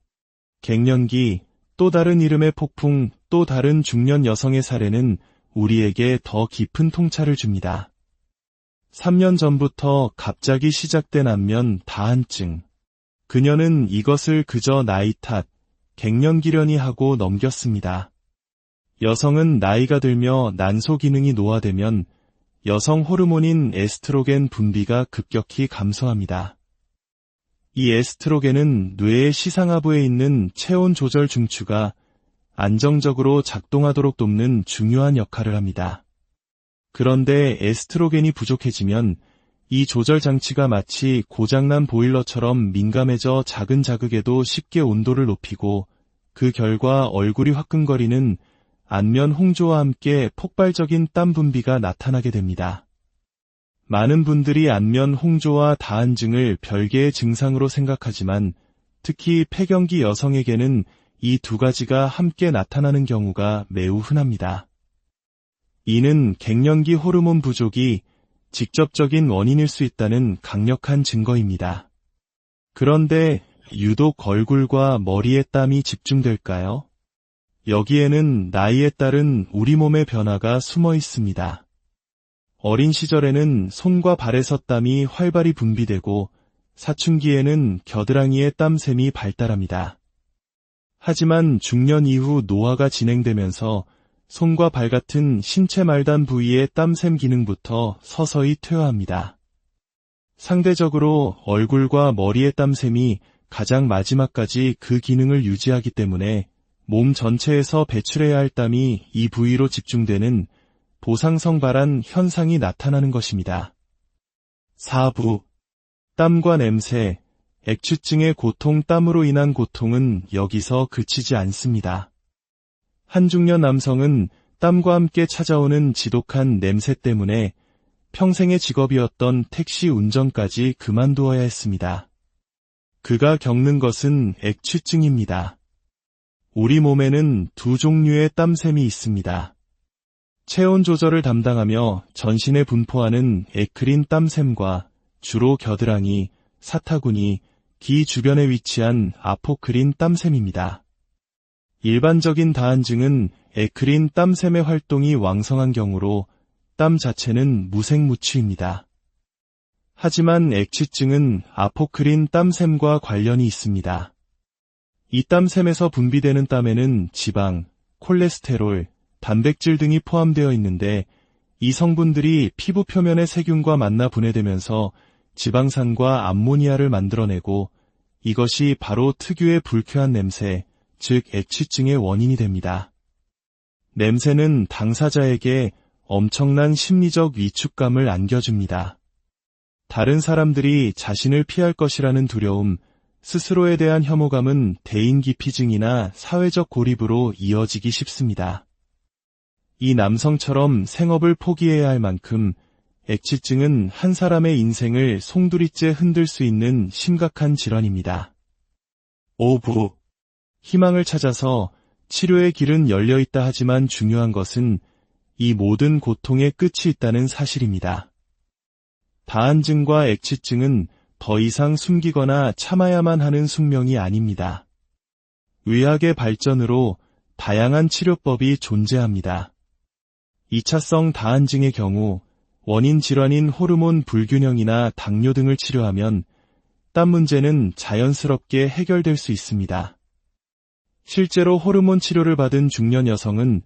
갱년기, 또 다른 이름의 폭풍, 또 다른 중년 여성의 사례는 우리에게 더 깊은 통찰을 줍니다. 3년 전부터 갑자기 시작된 안면 다한증. 그녀는 이것을 그저 나이 탓, 갱년기려니 하고 넘겼습니다. 여성은 나이가 들며 난소 기능이 노화되면 여성 호르몬인 에스트로겐 분비가 급격히 감소합니다. 이 에스트로겐은 뇌의 시상하부에 있는 체온 조절 중추가 안정적으로 작동하도록 돕는 중요한 역할을 합니다. 그런데 에스트로겐이 부족해지면 이 조절 장치가 마치 고장난 보일러처럼 민감해져 작은 자극에도 쉽게 온도를 높이고 그 결과 얼굴이 화끈거리는 안면 홍조와 함께 폭발적인 땀 분비가 나타나게 됩니다. 많은 분들이 안면 홍조와 다한증을 별개의 증상으로 생각하지만 특히 폐경기 여성에게는 이 두 가지가 함께 나타나는 경우가 매우 흔합니다. 이는 갱년기 호르몬 부족이 직접적인 원인일 수 있다는 강력한 증거입니다. 그런데 유독 얼굴과 머리에 땀이 집중될까요? 여기에는 나이에 따른 우리 몸의 변화가 숨어 있습니다. 어린 시절에는 손과 발에서 땀이 활발히 분비되고 사춘기에는 겨드랑이의 땀샘이 발달합니다. 하지만 중년 이후 노화가 진행되면서 손과 발 같은 신체 말단 부위의 땀샘 기능부터 서서히 퇴화합니다. 상대적으로 얼굴과 머리의 땀샘이 가장 마지막까지 그 기능을 유지하기 때문에 몸 전체에서 배출해야 할 땀이 이 부위로 집중되는 보상성 발한 현상이 나타나는 것입니다. 4부. 땀과 냄새, 액취증의 고통, 땀으로 인한 고통은 여기서 그치지 않습니다. 한 중년 남성은 땀과 함께 찾아오는 지독한 냄새 때문에 평생의 직업이었던 택시 운전까지 그만두어야 했습니다. 그가 겪는 것은 액취증입니다. 우리 몸에는 두 종류의 땀샘이 있습니다. 체온 조절을 담당하며 전신에 분포하는 에크린 땀샘과 주로 겨드랑이, 사타구니, 기 주변에 위치한 아포크린 땀샘입니다. 일반적인 다한증은 에크린 땀샘의 활동이 왕성한 경우로 땀 자체는 무색무취입니다. 하지만 액취증은 아포크린 땀샘과 관련이 있습니다. 이 땀샘에서 분비되는 땀에는 지방, 콜레스테롤, 단백질 등이 포함되어 있는데 이 성분들이 피부 표면의 세균과 만나 분해되면서 지방산과 암모니아를 만들어내고 이것이 바로 특유의 불쾌한 냄새, 즉 액취증의 원인이 됩니다. 냄새는 당사자에게 엄청난 심리적 위축감을 안겨줍니다. 다른 사람들이 자신을 피할 것이라는 두려움, 스스로에 대한 혐오감은 대인기피증이나 사회적 고립으로 이어지기 쉽습니다. 이 남성처럼 생업을 포기해야 할 만큼 액취증은 한 사람의 인생을 송두리째 흔들 수 있는 심각한 질환입니다. 5부. 희망을 찾아서 치료의 길은 열려 있다 하지만 중요한 것은 이 모든 고통의 끝이 있다는 사실입니다. 다한증과 액취증은 더 이상 숨기거나 참아야만 하는 숙명이 아닙니다. 의학의 발전으로 다양한 치료법이 존재합니다. 2차성 다한증의 경우 원인 질환인 호르몬 불균형이나 당뇨 등을 치료하면 땀 문제는 자연스럽게 해결될 수 있습니다. 실제로 호르몬 치료를 받은 중년 여성은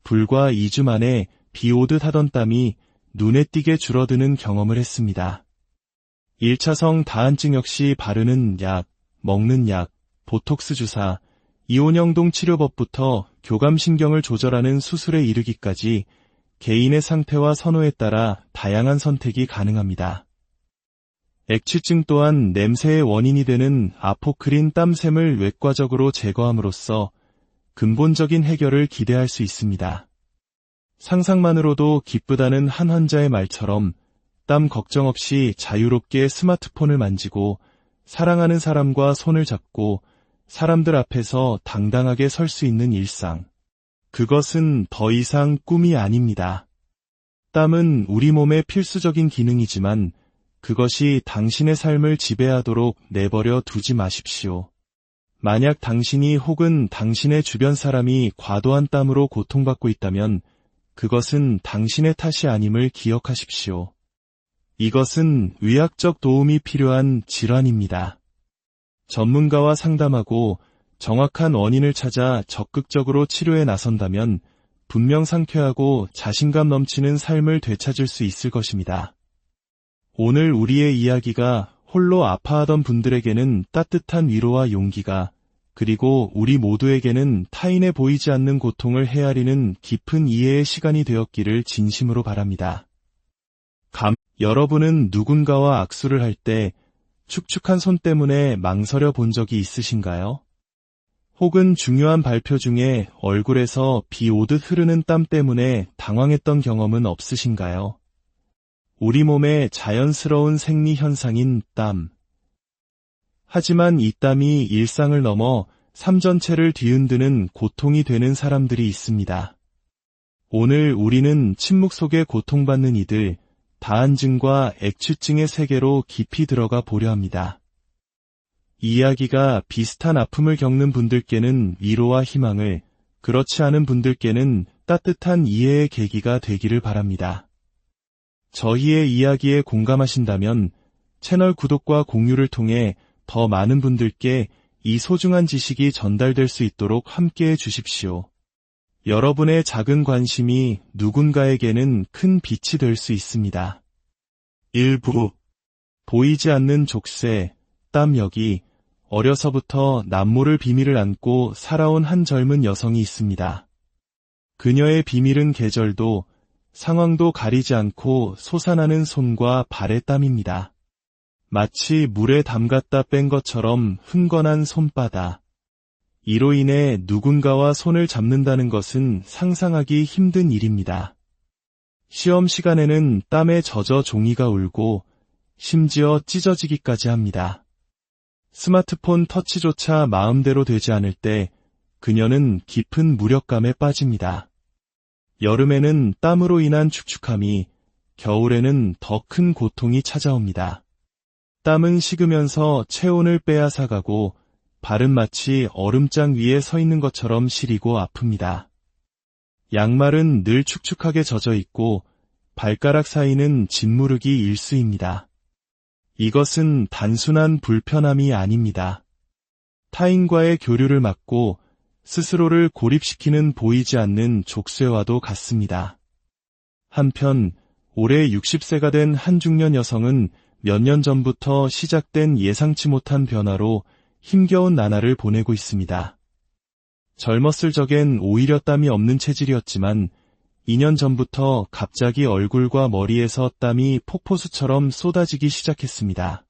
불과 2주 만에 비 오듯 하던 땀이 눈에 띄게 줄어드는 경험을 했습니다. 1차성 다한증 역시 바르는 약, 먹는 약, 보톡스 주사, 이온영동 치료법부터 교감신경을 조절하는 수술에 이르기까지 개인의 상태와 선호에 따라 다양한 선택이 가능합니다. 액취증 또한 냄새의 원인이 되는 아포크린 땀샘을 외과적으로 제거함으로써 근본적인 해결을 기대할 수 있습니다. 상상만으로도 기쁘다는 한 환자의 말처럼 땀 걱정 없이 자유롭게 스마트폰을 만지고 사랑하는 사람과 손을 잡고 사람들 앞에서 당당하게 설 수 있는 일상. 그것은 더 이상 꿈이 아닙니다. 땀은 우리 몸의 필수적인 기능이지만 그것이 당신의 삶을 지배하도록 내버려 두지 마십시오. 만약 당신이 혹은 당신의 주변 사람이 과도한 땀으로 고통받고 있다면 그것은 당신의 탓이 아님을 기억하십시오. 이것은 의학적 도움이 필요한 질환입니다. 전문가와 상담하고 정확한 원인을 찾아 적극적으로 치료에 나선다면 분명 상쾌하고 자신감 넘치는 삶을 되찾을 수 있을 것입니다. 오늘 우리의 이야기가 홀로 아파하던 분들에게는 따뜻한 위로와 용기가, 그리고 우리 모두에게는 타인에 보이지 않는 고통을 헤아리는 깊은 이해의 시간이 되었기를 진심으로 바랍니다. 여러분은 누군가와 악수를 할 때 축축한 손 때문에 망설여 본 적이 있으신가요? 혹은 중요한 발표 중에 얼굴에서 비 오듯 흐르는 땀 때문에 당황했던 경험은 없으신가요? 우리 몸의 자연스러운 생리 현상인 땀. 하지만 이 땀이 일상을 넘어 삶 전체를 뒤흔드는 고통이 되는 사람들이 있습니다. 오늘 우리는 침묵 속에 고통받는 이들, 다한증과 액취증의 세계로 깊이 들어가 보려 합니다. 이야기가 비슷한 아픔을 겪는 분들께는 위로와 희망을, 그렇지 않은 분들께는 따뜻한 이해의 계기가 되기를 바랍니다. 저희의 이야기에 공감하신다면 채널 구독과 공유를 통해 더 많은 분들께 이 소중한 지식이 전달될 수 있도록 함께해 주십시오. 여러분의 작은 관심이 누군가에게는 큰 빛이 될 수 있습니다. 1부. 보이지 않는 족쇄, 땀. 여기 어려서부터 남모를 비밀을 안고 살아온 한 젊은 여성이 있습니다. 그녀의 비밀은 계절도 상황도 가리지 않고 솟아나는 손과 발의 땀입니다. 마치 물에 담갔다 뺀 것처럼 흥건한 손바닥. 이로 인해 누군가와 손을 잡는다는 것은 상상하기 힘든 일입니다. 시험 시간에는 땀에 젖어 종이가 울고 심지어 찢어지기까지 합니다. 스마트폰 터치조차 마음대로 되지 않을 때 그녀는 깊은 무력감에 빠집니다. 여름에는 땀으로 인한 축축함이, 겨울에는 더 큰 고통이 찾아옵니다. 땀은 식으면서 체온을 빼앗아가고 발은 마치 얼음장 위에 서 있는 것처럼 시리고 아픕니다. 양말은 늘 축축하게 젖어 있고 발가락 사이는 짓무르기 일쑤입니다. 이것은 단순한 불편함이 아닙니다. 타인과의 교류를 막고 스스로를 고립시키는 보이지 않는 족쇄와도 같습니다. 한편 올해 60세가 된 한 중년 여성은 몇 년 전부터 시작된 예상치 못한 변화로 힘겨운 나날을 보내고 있습니다. 젊었을 적엔 오히려 땀이 없는 체질이었지만 2년 전부터 갑자기 얼굴과 머리에서 땀이 폭포수처럼 쏟아지기 시작했습니다.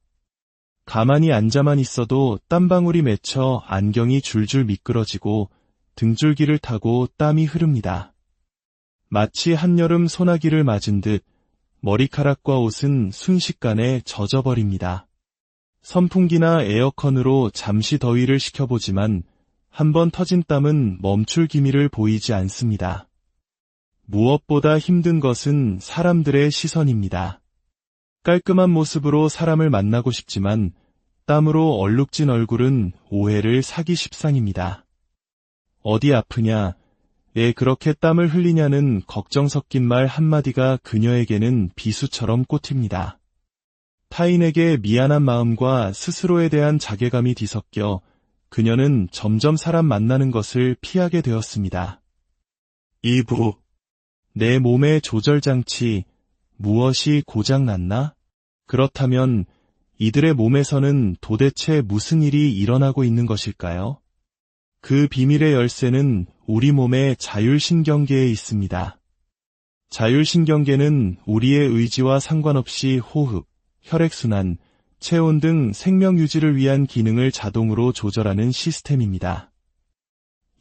가만히 앉아만 있어도 땀방울이 맺혀 안경이 줄줄 미끄러지고 등줄기를 타고 땀이 흐릅니다. 마치 한여름 소나기를 맞은 듯 머리카락과 옷은 순식간에 젖어버립니다. 선풍기나 에어컨으로 잠시 더위를 식혀보지만 한번 터진 땀은 멈출 기미를 보이지 않습니다. 무엇보다 힘든 것은 사람들의 시선입니다. 깔끔한 모습으로 사람을 만나고 싶지만 땀으로 얼룩진 얼굴은 오해를 사기 십상입니다. 어디 아프냐, 왜 그렇게 땀을 흘리냐는 걱정 섞인 말 한마디가 그녀에게는 비수처럼 꽂힙니다. 타인에게 미안한 마음과 스스로에 대한 자괴감이 뒤섞여 그녀는 점점 사람 만나는 것을 피하게 되었습니다. 2부. 내 몸의 조절장치, 무엇이 고장났나? 그렇다면 이들의 몸에서는 도대체 무슨 일이 일어나고 있는 것일까요? 그 비밀의 열쇠는 우리 몸의 자율신경계에 있습니다. 자율신경계는 우리의 의지와 상관없이 호흡, 혈액순환, 체온 등 생명 유지를 위한 기능을 자동으로 조절하는 시스템입니다.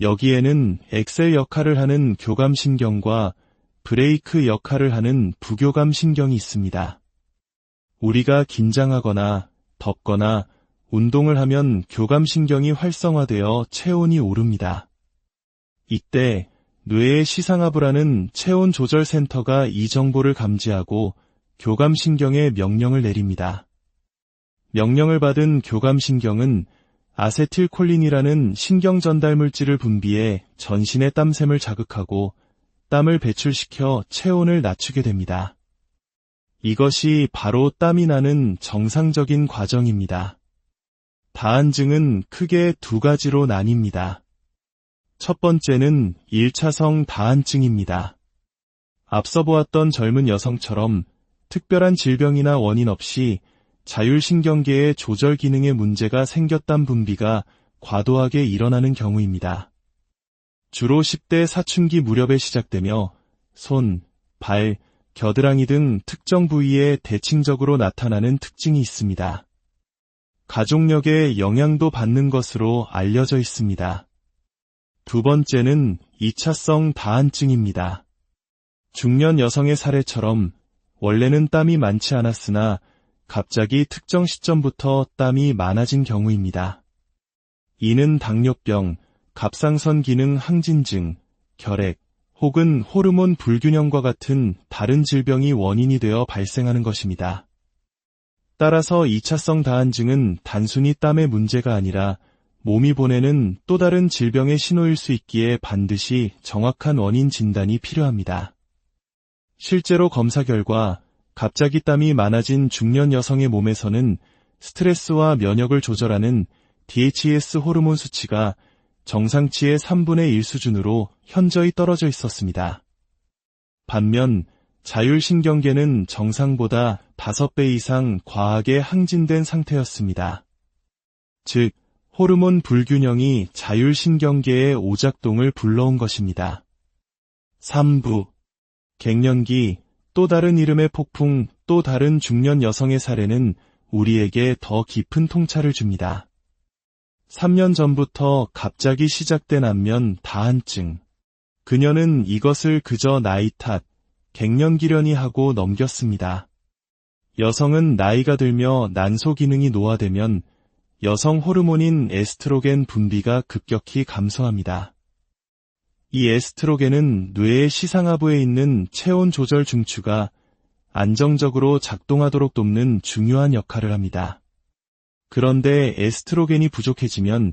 여기에는 엑셀 역할을 하는 교감신경과 브레이크 역할을 하는 부교감신경이 있습니다. 우리가 긴장하거나 덥거나 운동을 하면 교감신경이 활성화되어 체온이 오릅니다. 이때 뇌의 시상하부를 하는 체온 조절 센터가 이 정보를 감지하고 교감신경에 명령을 내립니다. 명령을 받은 교감신경은 아세틸콜린이라는 신경전달 물질을 분비해 전신의 땀샘을 자극하고 땀을 배출시켜 체온을 낮추게 됩니다. 이것이 바로 땀이 나는 정상적인 과정입니다. 다한증은 크게 두 가지로 나뉩니다. 첫 번째는 1차성 다한증입니다. 앞서 보았던 젊은 여성처럼 특별한 질병이나 원인 없이 자율신경계의 조절 기능에 문제가 생겼단 분비가 과도하게 일어나는 경우입니다. 주로 10대 사춘기 무렵에 시작되며 손, 발, 겨드랑이 등 특정 부위에 대칭적으로 나타나는 특징이 있습니다. 가족력에 영향도 받는 것으로 알려져 있습니다. 두 번째는 2차성 다한증입니다. 중년 여성의 사례처럼 원래는 땀이 많지 않았으나 갑자기 특정 시점부터 땀이 많아진 경우입니다. 이는 당뇨병, 갑상선 기능 항진증, 결핵, 혹은 호르몬 불균형과 같은 다른 질병이 원인이 되어 발생하는 것입니다. 따라서 2차성 다한증은 단순히 땀의 문제가 아니라 몸이 보내는 또 다른 질병의 신호일 수 있기에 반드시 정확한 원인 진단이 필요합니다. 실제로 검사 결과 갑자기 땀이 많아진 중년 여성의 몸에서는 스트레스와 면역을 조절하는 DHEAS 호르몬 수치가 정상치의 3분의 1 수준으로 현저히 떨어져 있었습니다. 반면 자율신경계는 정상보다 5배 이상 과하게 항진된 상태였습니다. 즉, 호르몬 불균형이 자율신경계의 오작동을 불러온 것입니다. 3부. 갱년기, 또 다른 이름의 폭풍, 또 다른 중년 여성의 사례는 우리에게 더 깊은 통찰을 줍니다. 3년 전부터 갑자기 시작된 안면 다한증. 그녀는 이것을 그저 나이 탓, 갱년기려니 하고 넘겼습니다. 여성은 나이가 들며 난소 기능이 노화되면 여성 호르몬인 에스트로겐 분비가 급격히 감소합니다. 이 에스트로겐은 뇌의 시상하부에 있는 체온 조절 중추가 안정적으로 작동하도록 돕는 중요한 역할을 합니다. 그런데 에스트로겐이 부족해지면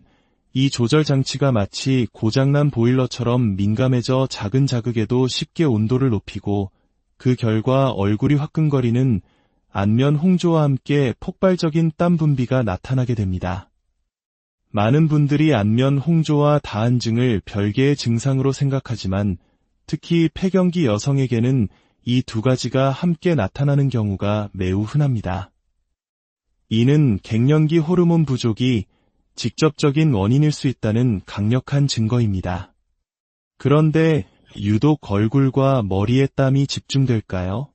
이 조절 장치가 마치 고장난 보일러처럼 민감해져 작은 자극에도 쉽게 온도를 높이고 그 결과 얼굴이 화끈거리는 안면 홍조와 함께 폭발적인 땀 분비가 나타나게 됩니다. 많은 분들이 안면 홍조와 다한증을 별개의 증상으로 생각하지만 특히 폐경기 여성에게는 이 두 가지가 함께 나타나는 경우가 매우 흔합니다. 이는 갱년기 호르몬 부족이 직접적인 원인일 수 있다는 강력한 증거입니다. 그런데 유독 얼굴과 머리에 땀이 집중될까요?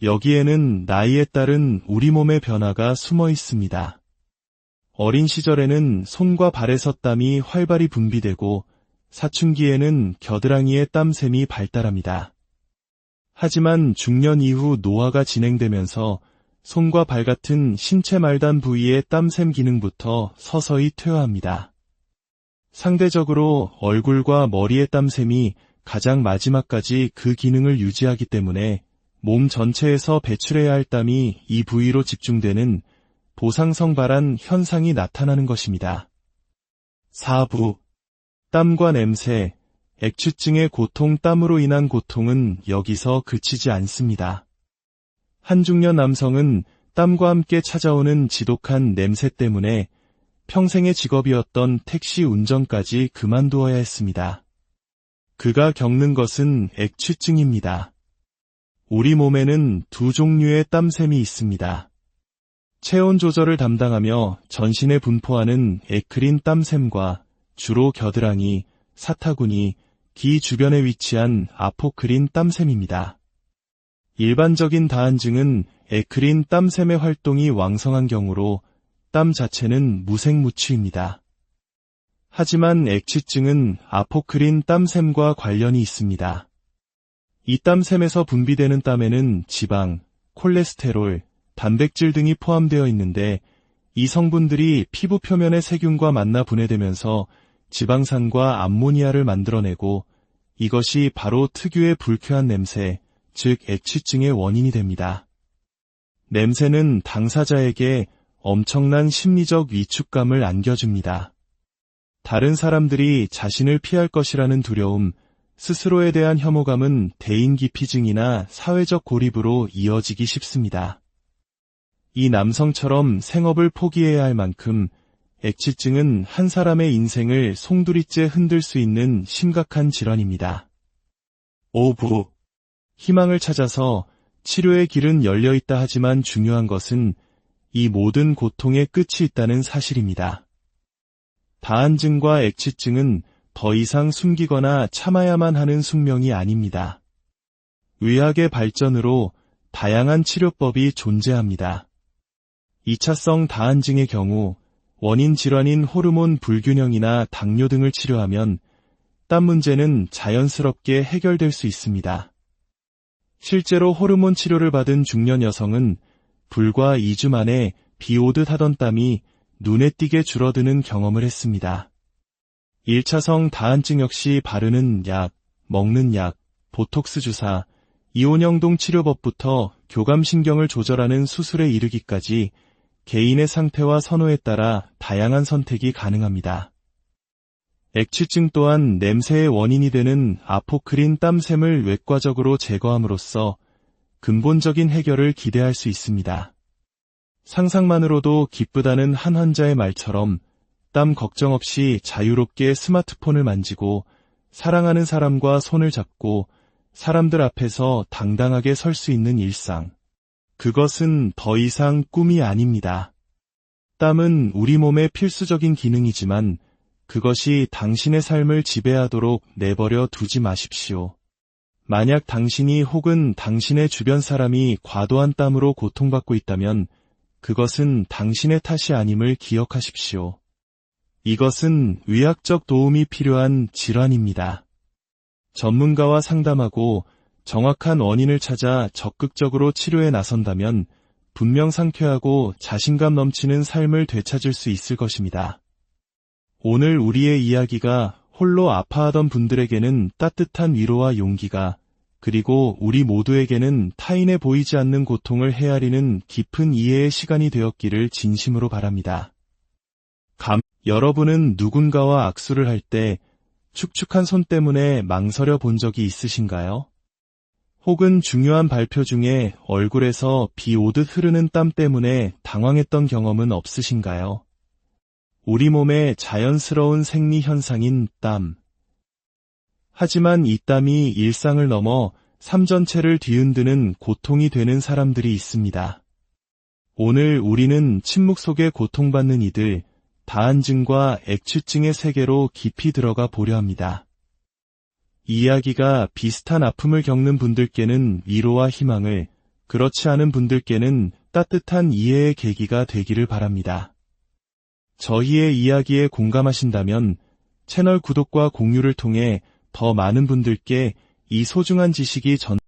여기에는 나이에 따른 우리 몸의 변화가 숨어 있습니다. 어린 시절에는 손과 발에서 땀이 활발히 분비되고 사춘기에는 겨드랑이에 땀샘이 발달합니다. 하지만 중년 이후 노화가 진행되면서 손과 발 같은 신체 말단 부위의 땀샘 기능부터 서서히 퇴화합니다. 상대적으로 얼굴과 머리의 땀샘이 가장 마지막까지 그 기능을 유지하기 때문에 몸 전체에서 배출해야 할 땀이 이 부위로 집중되는 보상성 발한 현상이 나타나는 것입니다. 4부. 땀과 냄새, 액취증의 고통. 땀으로 인한 고통은 여기서 그치지 않습니다. 한 중년 남성은 땀과 함께 찾아오는 지독한 냄새 때문에 평생의 직업이었던 택시 운전까지 그만두어야 했습니다. 그가 겪는 것은 액취증입니다. 우리 몸에는 두 종류의 땀샘이 있습니다. 체온 조절을 담당하며 전신에 분포하는 에크린 땀샘과 주로 겨드랑이, 사타구니, 기 주변에 위치한 아포크린 땀샘입니다. 일반적인 다한증은 에크린 땀샘의 활동이 왕성한 경우로 땀 자체는 무색무취입니다. 하지만 액취증은 아포크린 땀샘과 관련이 있습니다. 이 땀샘에서 분비되는 땀에는 지방, 콜레스테롤, 단백질 등이 포함되어 있는데 이 성분들이 피부 표면의 세균과 만나 분해되면서 지방산과 암모니아를 만들어내고 이것이 바로 특유의 불쾌한 냄새, 즉 액취증의 원인이 됩니다. 냄새는 당사자에게 엄청난 심리적 위축감을 안겨줍니다. 다른 사람들이 자신을 피할 것이라는 두려움, 스스로에 대한 혐오감은 대인기피증이나 사회적 고립으로 이어지기 쉽습니다. 이 남성처럼 생업을 포기해야 할 만큼 액취증은 한 사람의 인생을 송두리째 흔들 수 있는 심각한 질환입니다. 5부. 희망을 찾아서 치료의 길은 열려 있다. 하지만 중요한 것은 이 모든 고통의 끝이 있다는 사실입니다. 다한증과 액취증은 더 이상 숨기거나 참아야만 하는 숙명이 아닙니다. 의학의 발전으로 다양한 치료법이 존재합니다. 2차성 다한증의 경우 원인 질환인 호르몬 불균형이나 당뇨 등을 치료하면 땀 문제는 자연스럽게 해결될 수 있습니다. 실제로 호르몬 치료를 받은 중년 여성은 불과 2주 만에 비 오듯 하던 땀이 눈에 띄게 줄어드는 경험을 했습니다. 1차성 다한증 역시 바르는 약, 먹는 약, 보톡스 주사, 이온영동 치료법부터 교감신경을 조절하는 수술에 이르기까지 개인의 상태와 선호에 따라 다양한 선택이 가능합니다. 액취증 또한 냄새의 원인이 되는 아포크린 땀샘을 외과적으로 제거함으로써 근본적인 해결을 기대할 수 있습니다. 상상만으로도 기쁘다는 한 환자의 말처럼 땀 걱정 없이 자유롭게 스마트폰을 만지고 사랑하는 사람과 손을 잡고 사람들 앞에서 당당하게 설 수 있는 일상. 그것은 더 이상 꿈이 아닙니다. 땀은 우리 몸의 필수적인 기능이지만 그것이 당신의 삶을 지배하도록 내버려 두지 마십시오. 만약 당신이 혹은 당신의 주변 사람이 과도한 땀으로 고통받고 있다면 그것은 당신의 탓이 아님을 기억하십시오. 이것은 의학적 도움이 필요한 질환입니다. 전문가와 상담하고 정확한 원인을 찾아 적극적으로 치료에 나선다면 분명 상쾌하고 자신감 넘치는 삶을 되찾을 수 있을 것입니다. 오늘 우리의 이야기가 홀로 아파하던 분들에게는 따뜻한 위로와 용기가, 그리고 우리 모두에게는 타인에 보이지 않는 고통을 헤아리는 깊은 이해의 시간이 되었기를 진심으로 바랍니다. 여러분은 누군가와 악수를 할 때 축축한 손 때문에 망설여 본 적이 있으신가요? 혹은 중요한 발표 중에 얼굴에서 비 오듯 흐르는 땀 때문에 당황했던 경험은 없으신가요? 우리 몸의 자연스러운 생리 현상인 땀. 하지만 이 땀이 일상을 넘어 삶 전체를 뒤흔드는 고통이 되는 사람들이 있습니다. 오늘 우리는 침묵 속에 고통받는 이들, 다한증과 액취증의 세계로 깊이 들어가 보려 합니다. 이 이야기가 비슷한 아픔을 겪는 분들께는 위로와 희망을, 그렇지 않은 분들께는 따뜻한 이해의 계기가 되기를 바랍니다. 저희의 이야기에 공감하신다면 채널 구독과 공유를 통해 더 많은 분들께 이 소중한 지식이 전